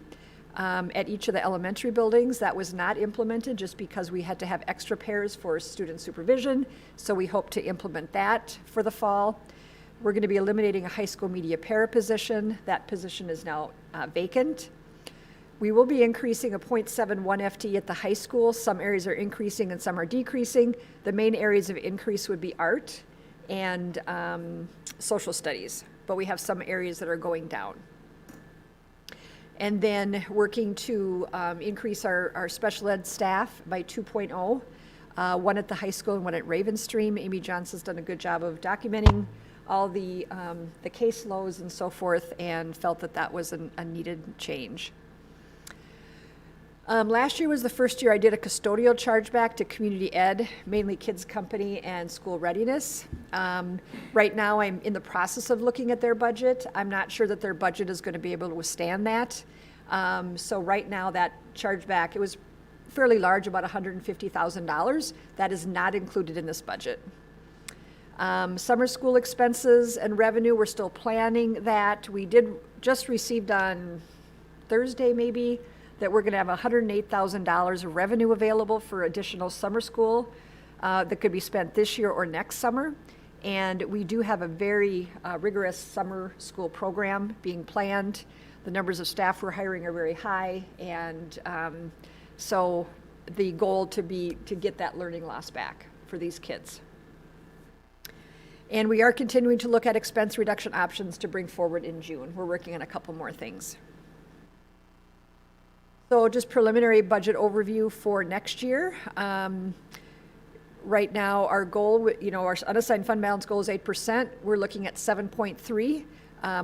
at each of the elementary buildings. That was not implemented just because we had to have extra pairs for student supervision, so we hope to implement that for the fall. We're going to be eliminating a high school media para position. That position is now vacant. We will be increasing a 0.71 FTE at the high school. Some areas are increasing and some are decreasing. The main areas of increase would be art and social studies, but we have some areas that are going down. And then working to increase our special ed staff by 2.0, one at the high school and one at Ravenstream. Amy Johnson's done a good job of documenting all the case loads and so forth, and felt that that was a needed change. Last year was the first year I did a custodial chargeback to community ed, mainly kids company and school readiness. Right now I'm in the process of looking at their budget. I'm not sure that their budget is going to be able to withstand that. So right now that chargeback, it was fairly large, about $150,000. That is not included in this budget. Summer school expenses and revenue, we're still planning that. We did just received on Thursday maybe that we're going to have $108,000 of revenue available for additional summer school that could be spent this year or next summer. And we do have a very rigorous summer school program being planned. The numbers of staff we're hiring are very high, and so the goal to get that learning loss back for these kids. And we are continuing to look at expense reduction options to bring forward in June. We're working on a couple more things. So just preliminary budget overview for next year. Right now, our goal, our unassigned fund balance goal is 8%. We're looking at 7.3.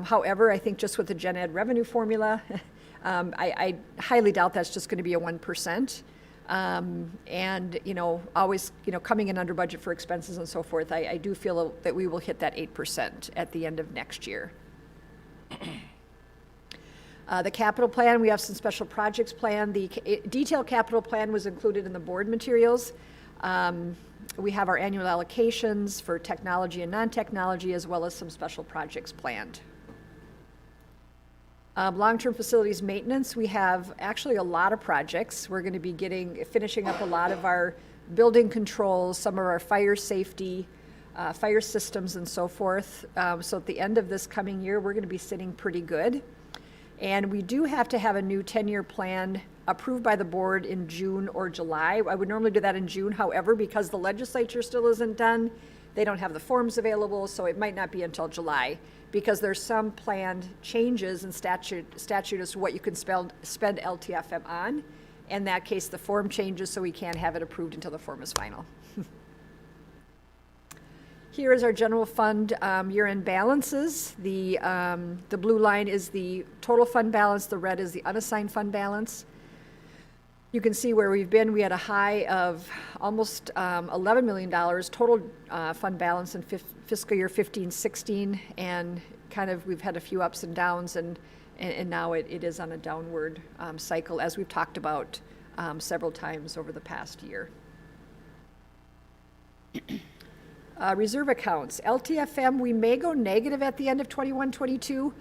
However, I think just with the gen ed revenue formula, I highly doubt that's just going to be a 1%. And, always, coming in under budget for expenses and so forth, I do feel that we will hit that 8% at the end of next year. The capital plan, we have some special projects planned. The detailed capital plan was included in the board materials. We have our annual allocations for technology and non-technology, as well as some special projects planned. Long-term facilities maintenance, we have actually a lot of projects. We're going to be finishing up a lot of our building controls, some of our fire safety, fire systems and so forth. So at the end of this coming year, we're going to be sitting pretty good. And we do have to have a new 10-year plan approved by the board in June or July. I would normally do that in June. However, because the legislature still isn't done, they don't have the forms available, so it might not be until July, because there's some planned changes in statute as to what you can spend LTFM on. In that case, the form changes, so we can't have it approved until the form is final. Here is our general fund year-end balances. The blue line is the total fund balance. The red is the unassigned fund balance. You can see where we've been. We had a high of almost $11 million total fund balance in fiscal year 15-16, and we've had a few ups and downs, and now it is on a downward cycle, as we've talked about several times over the past year. Reserve accounts. LTFM, we may go negative at the end of 21-22.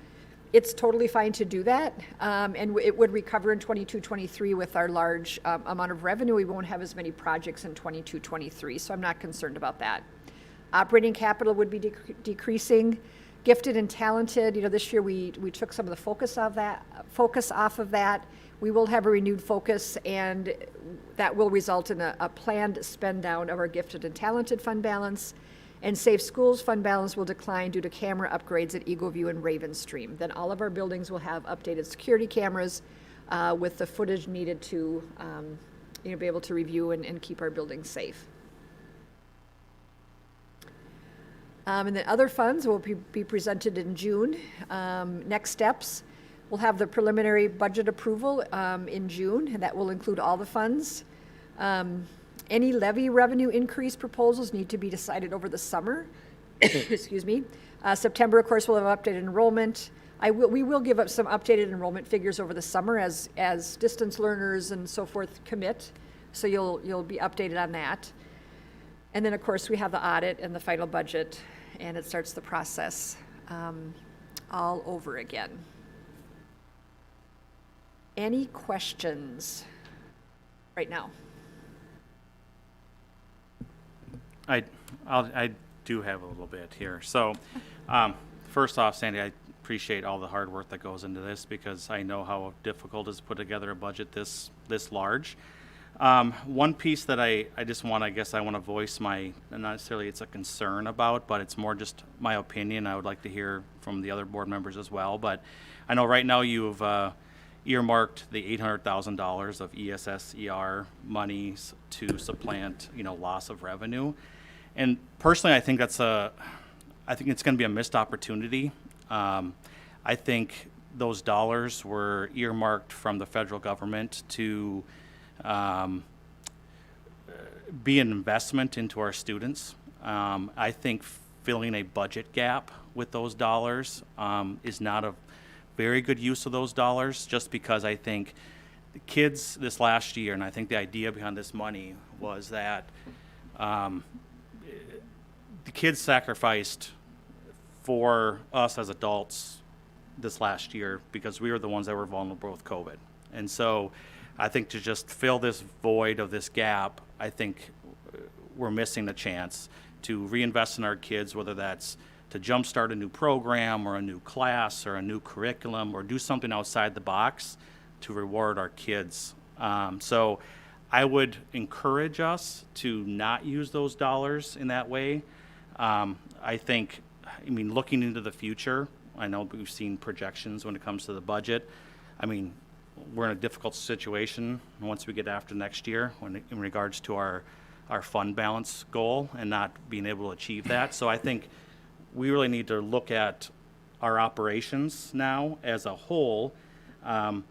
It's totally fine to do that, and it would recover in 22-23 with our large amount of revenue. We won't have as many projects in 22-23, so I'm not concerned about that. Operating capital would be decreasing. Gifted and talented, this year we took some of the focus off of that. We will have a renewed focus, and that will result in a planned spend down of our gifted and talented fund balance. And Safe Schools fund balance will decline due to camera upgrades at EagleView and Ravenstream. Then all of our buildings will have updated security cameras with the footage needed to be able to review and keep our buildings safe. And then other funds will be presented in June. Next steps, we'll have the preliminary budget approval in June, and that will include all the funds. Any levy revenue increase proposals need to be decided over the summer. Excuse me. September, of course, we'll have updated enrollment. We will give up some updated enrollment figures over the summer as distance learners and so forth commit. So you'll be updated on that. And then, of course, we have the audit and the final budget, and it starts the process all over again. Any questions right now? I do have a little bit here. So, first off, Sandy, I appreciate all the hard work that goes into this, because I know how difficult it is to put together a budget this large. One piece that I just want to voice not necessarily it's a concern about, but it's more just my opinion. I would like to hear from the other board members as well. But I know right now you've earmarked the $800,000 of ESSER monies to supplant, loss of revenue. And personally, I think it's going to be a missed opportunity. I think those dollars were earmarked from the federal government to be an investment into our students. I think filling a budget gap with those dollars is not a very good use of those dollars, just because I think the kids this last year, and I think the idea behind this money was that the kids sacrificed for us as adults this last year because we were the ones that were vulnerable with COVID. And so I think to just fill this void of this gap, I think we're missing a chance to reinvest in our kids, whether that's to jumpstart a new program or a new class or a new curriculum or do something outside the box to reward our kids. So I would encourage us to not use those dollars in that way. Looking into the future, I know we've seen projections when it comes to the budget. We're in a difficult situation once we get after next year in regards to our fund balance goal and not being able to achieve that. So I think we really need to look at our operations now as a whole and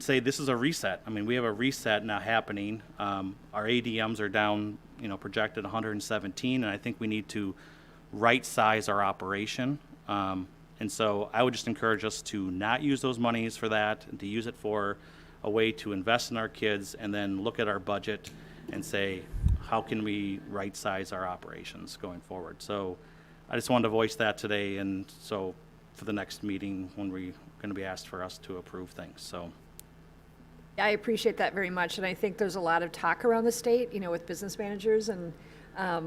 say this is a reset. We have a reset now happening. Our ADMs are down, projected 117, and I think we need to right size our operation. And so I would just encourage us to not use those monies for that and to use it for a way to invest in our kids and then look at our budget and say, how can we right size our operations going forward? So I just wanted to voice that today, and so for the next meeting when we're going to be asked for us to approve things. So I appreciate that very much, and I think there's a lot of talk around the state, with business managers and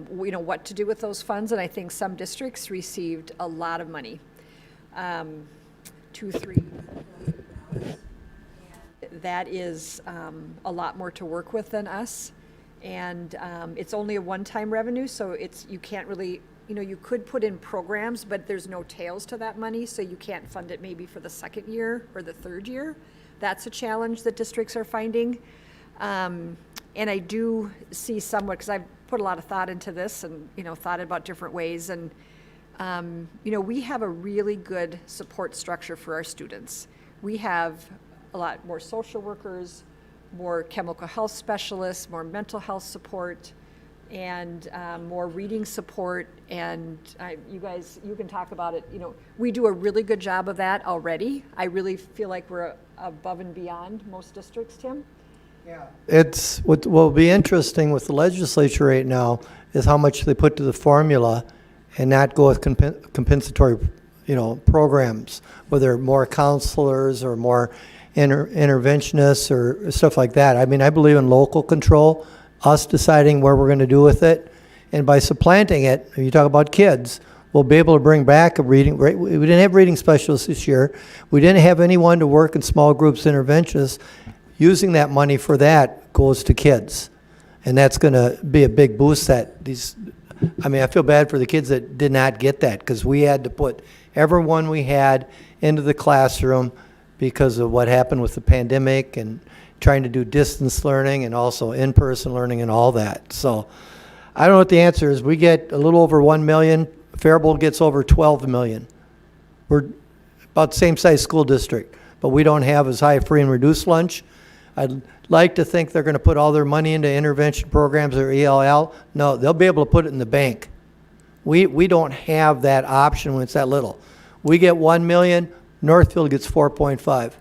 what to do with those funds, and I think some districts received a lot of money. 2, 3. That is a lot more to work with than us, and it's only a one-time revenue, so you can't really, you could put in programs, but there's no tails to that money, so you can't fund it maybe for the second year or the third year. That's a challenge that districts are finding, and I do see somewhat, because I've put a lot of thought into this and thought about different ways, and we have a really good support structure for our students. We have a lot more social workers, more chemical health specialists, more mental health support, and more reading support. And you guys, you can talk about it. We do a really good job of that already. I really feel like we're above and beyond most districts, Tim. Yeah. It's what will be interesting with the legislature right now is how much they put to the formula and not go with compensatory, programs, whether more counselors or more interventionists or stuff like that. I believe in local control, us deciding where we're going to do with it, and by supplanting it, you talk about kids, we'll be able to bring back a reading. We didn't have reading specialists this year. We didn't have anyone to work in small groups, interventionists. Using that money for that goes to kids, and that's going to be a big boost. I feel bad for the kids that did not get that, because we had to put everyone we had into the classroom because of what happened with the pandemic and trying to do distance learning and also in-person learning and all that. So I don't know what the answer is. We get a little over 1 million. Faribault gets over 12 million. We're about the same size school district, but we don't have as high free and reduced lunch. I'd like to think they're going to put all their money into intervention programs or ELL. No, they'll be able to put it in the bank. We don't have that option when it's that little. We get 1 million, Northfield gets 4.5.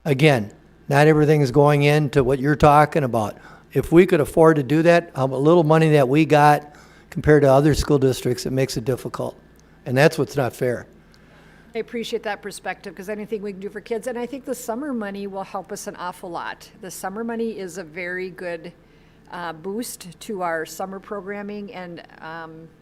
Again, not everything is going into what you're talking about. If we could afford to do that, how little money that we got compared to other school districts, it makes it difficult. And that's what's not fair. I appreciate that perspective, because anything we can do for kids, and I think the summer money will help us an awful lot. The summer money is a very good boost to our summer programming, and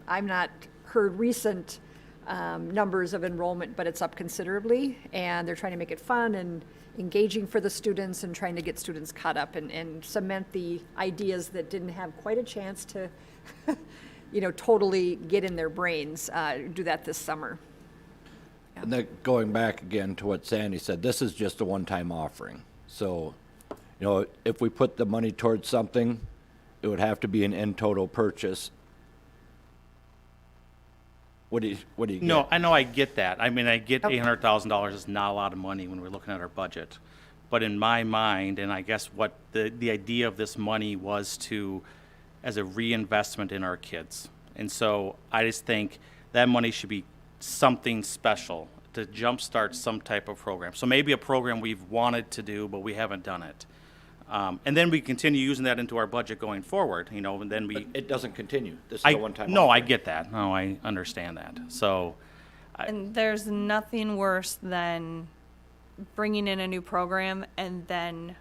I've not heard recent numbers of enrollment, but it's up considerably, and they're trying to make it fun and engaging for the students and trying to get students caught up and cement the ideas that didn't have quite a chance to totally get in their brains. Do that this summer. And then going back again to what Sandy said, this is just a one-time offering. So, you know, if we put the money towards something, it would have to be an in total purchase. What do you get? No, I know, I get that. I mean, I get $800,000 is not a lot of money when we're looking at our budget. But in my mind, and I guess what the idea of this money was to, as a reinvestment in our kids. And so I just think that money should be something special to jumpstart some type of program. So maybe a program we've wanted to do, but we haven't done it. And then we continue using that into our budget going forward, you know, and then we. It doesn't continue. This is a one-time No, I offering. get that. No, I understand that. So, And there's nothing worse than bringing in a new program and then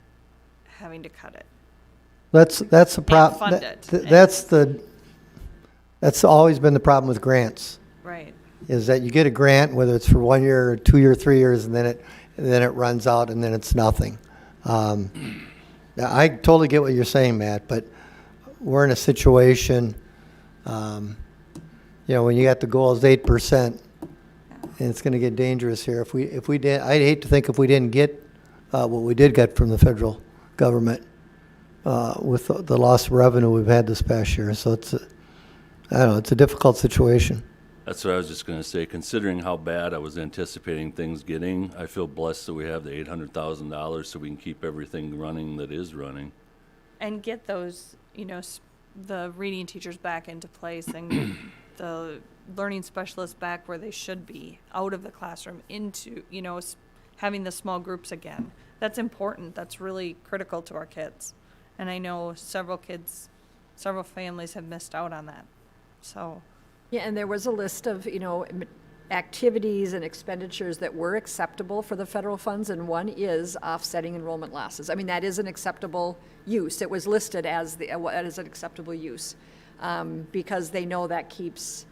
having to cut it. That's the problem. fund it. That's always been the problem with grants, Right. is that you get a grant, whether it's for 1 year or 2 year, 3 years, and then it runs out and then it's nothing. I totally get what you're saying, Matt, but we're in a situation, when you got the goal is 8%, and it's going to get dangerous here. If we did, I'd hate to think if we didn't get what we did get from the federal government with the loss of revenue we've had this past year. So it's a difficult situation. That's what I was just going to say. Considering how bad I was anticipating things getting, I feel blessed that we have the $800,000 so we can keep everything running that is running. And get those, the reading teachers back into place and get the learning specialists back where they should be, out of the classroom into, having the small groups again. That's important. That's really critical to our kids. And I know several families have missed out on that. So. Yeah, and there was a list of, activities and expenditures that were acceptable for the federal funds, and one is offsetting enrollment losses. I mean, that is an acceptable use. It was listed as an acceptable use because they know that keeps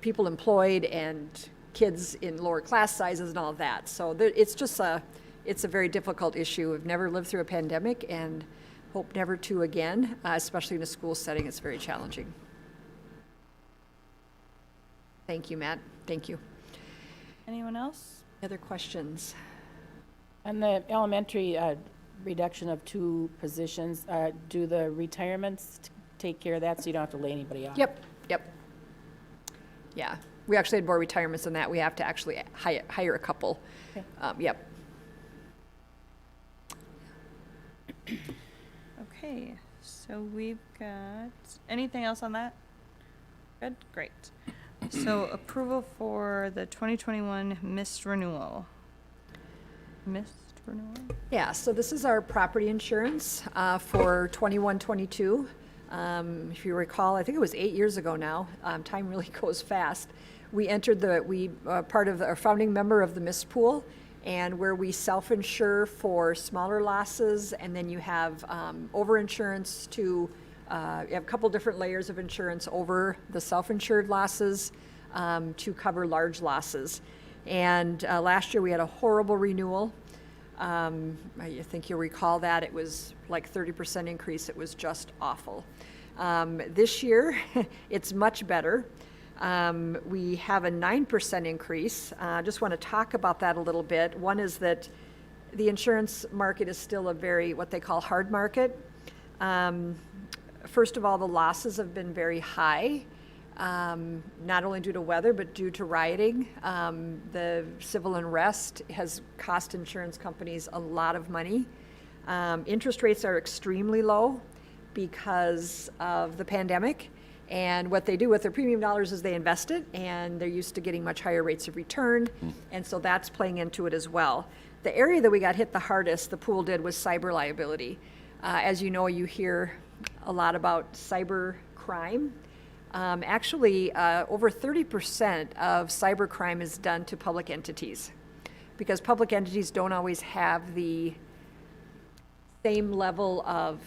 people employed and kids in lower class sizes and all of that. So it's a very difficult issue. We've never lived through a pandemic and hope never to again, especially in a school setting. It's very challenging. Thank you, Matt. Thank you. Anyone else? Other questions? On the elementary reduction of 2 positions, do the retirements take care of that so you don't have to lay anybody off? Yep. Yeah, we actually had more retirements than that. We have to actually hire a couple. Okay. Yep. Okay, so we've got, anything else on that? Good, great. So approval for the 2021 missed renewal. Yeah, so this is our property insurance for 21-22. If you recall, I think it was 8 years ago now. Time really goes fast. We entered part of our founding member of the missed pool, and where we self-insure for smaller losses, and then you have over-insurance to, you have a couple different layers of insurance over the self-insured losses to cover large losses. And last year we had a horrible renewal. I think you'll recall that. It was like 30% increase. It was just awful. This year, it's much better. We have a 9% increase. I just want to talk about that a little bit. One is that the insurance market is still a very, what they call hard market. First of all, the losses have been very high, not only due to weather, but due to rioting. The civil unrest has cost insurance companies a lot of money. Interest rates are extremely low because of the pandemic. And what they do with their premium dollars is they invest it, and they're used to getting much higher rates of return. And so that's playing into it as well. The area that we got hit the hardest, the pool did, was cyber liability. As you know, you hear a lot about cyber crime. Actually, over 30% of cyber crime is done to public entities, because public entities don't always have the same level of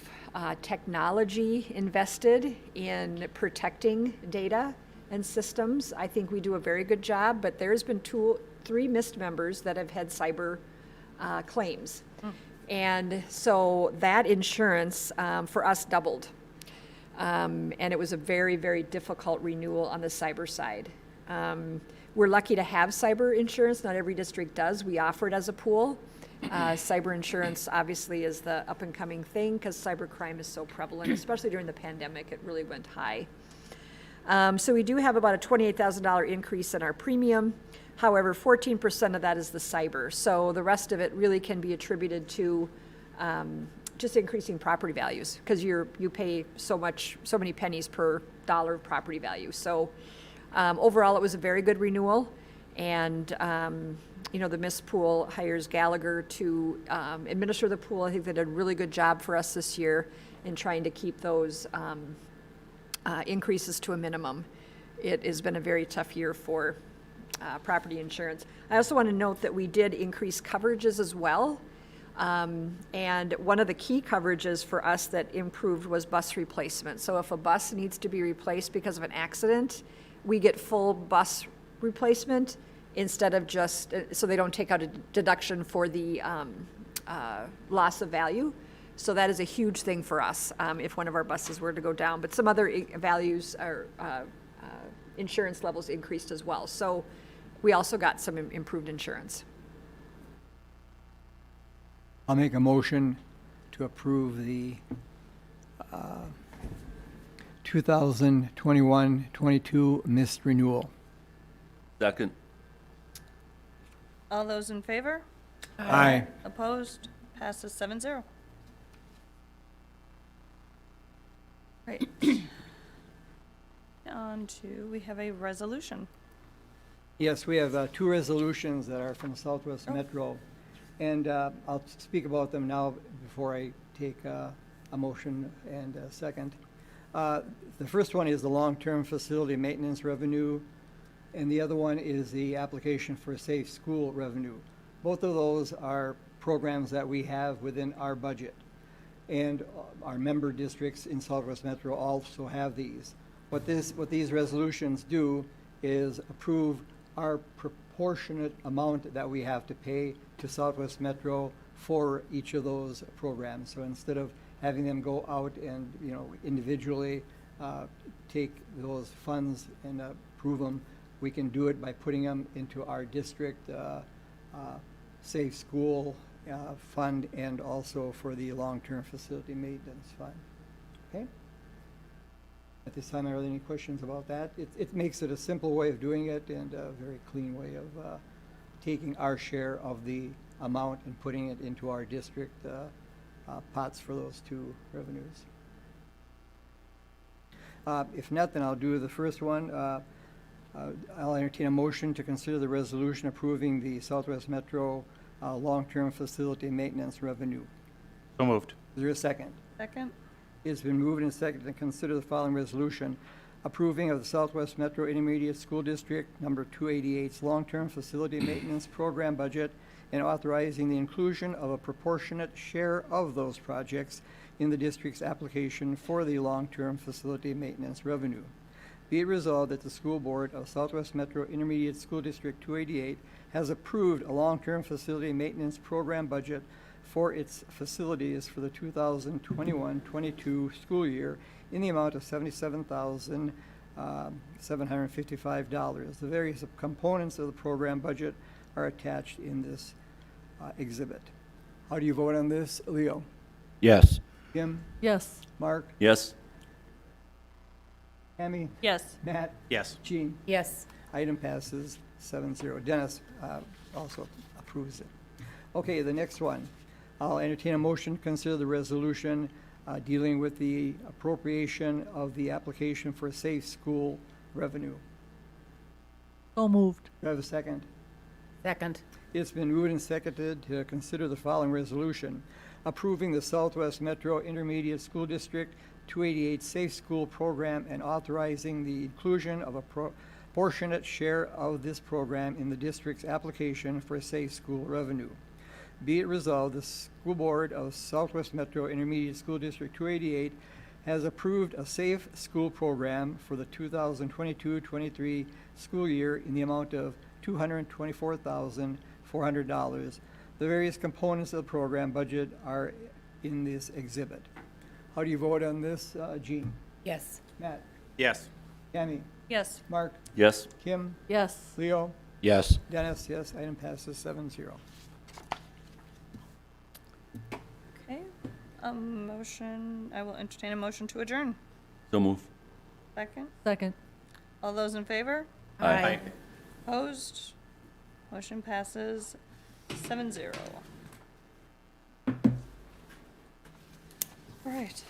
technology invested in protecting data and systems. I think we do a very good job, but there's been 3 missed members that have had cyber claims. And so that insurance for us doubled. And it was a very, very difficult renewal on the cyber side. We're lucky to have cyber insurance. Not every district does. We offer it as a pool. Cyber insurance obviously is the up and coming thing because cybercrime is so prevalent, especially during the pandemic. It really went high. So we do have about a $28,000 increase in our premium. However, 14% of that is the cyber. So the rest of it really can be attributed to just increasing property values because you pay so many pennies per dollar of property value. So overall, it was a very good renewal. And, you know, the Miss Pool hires Gallagher to administer the pool. I think they did a really good job for us this year in trying to keep those increases to a minimum. It has been a very tough year for property insurance. I also want to note that we did increase coverages as well. And one of the key coverages for us that improved was bus replacement. So if a bus needs to be replaced because of an accident, we get full bus replacement instead of just, so they don't take out a deduction for the loss of value. So that is a huge thing for us if one of our buses were to go down. But some other values or insurance levels increased as well. So we also got some improved insurance. I'll make a motion to approve the 2021-22 missed renewal. Second. All those in favor? Aye. Opposed? Passes 7-0. Right. On to, we have a resolution. Yes, we have two resolutions that are from Southwest Metro. And I'll speak about them now before I take a motion and a second. The first one is the long-term facility maintenance revenue, and the other one is the application for safe school revenue. Both of those are programs that we have within our budget. And our member districts in Southwest Metro also have these. What these resolutions do is approve our proportionate amount that we have to pay to Southwest Metro for each of those programs. So instead of having them go out and, you know, individually take those funds and approve them, we can do it by putting them into our district safe school fund and also for the long-term facility maintenance fund. Okay? At this time, are there any questions about that? It makes it a simple way of doing it and a very clean way of taking our share of the amount and putting it into our district pots for those two revenues. If not, then I'll do the first one. I'll entertain a motion to consider the resolution approving the Southwest Metro long-term facility maintenance revenue. So moved. Is there a second? Second? It's been moved and seconded to consider the following resolution approving of the Southwest Metro Intermediate School District number 288's long-term facility maintenance program budget and authorizing the inclusion of a proportionate share of those projects in the district's application for the long-term facility maintenance revenue. Be it resolved that the school board of Southwest Metro Intermediate School District 288 has approved a long-term facility maintenance program budget for its facilities for the 2021-22 school year in the amount of $77,755. The various components of the program budget are attached in this exhibit. How do you vote on this, Leo? Yes. Kim? Yes. Mark? Yes. Tammy? Yes. Matt? Yes. Jean? Yes. Item passes 7-0. Dennis also approves it. Okay, the next one. I'll entertain a motion to consider the resolution dealing with the appropriation of the application for safe school revenue. So moved. Do I have a second? Second. It's been moved and seconded to consider the following resolution approving the Southwest Metro Intermediate School District 288 Safe School Program and authorizing the inclusion of a proportionate share of this program in the district's application for safe school revenue. Be it resolved, the School Board of Southwest Metro Intermediate School District 288 has approved a safe school program for the 2022-23 school year in the amount of $224,400. The various components of the program budget are in this exhibit. How do you vote on this, Jean? Yes. Matt? Yes. Tammy? Yes. Mark, Yes? Kim, Yes. Leo, Yes. Dennis, yes, item passes 7-0. Okay. A motion, I will entertain a motion to adjourn. So move. Second. Second. All those in favor? Aye. Opposed? Motion passes 7-0. All right.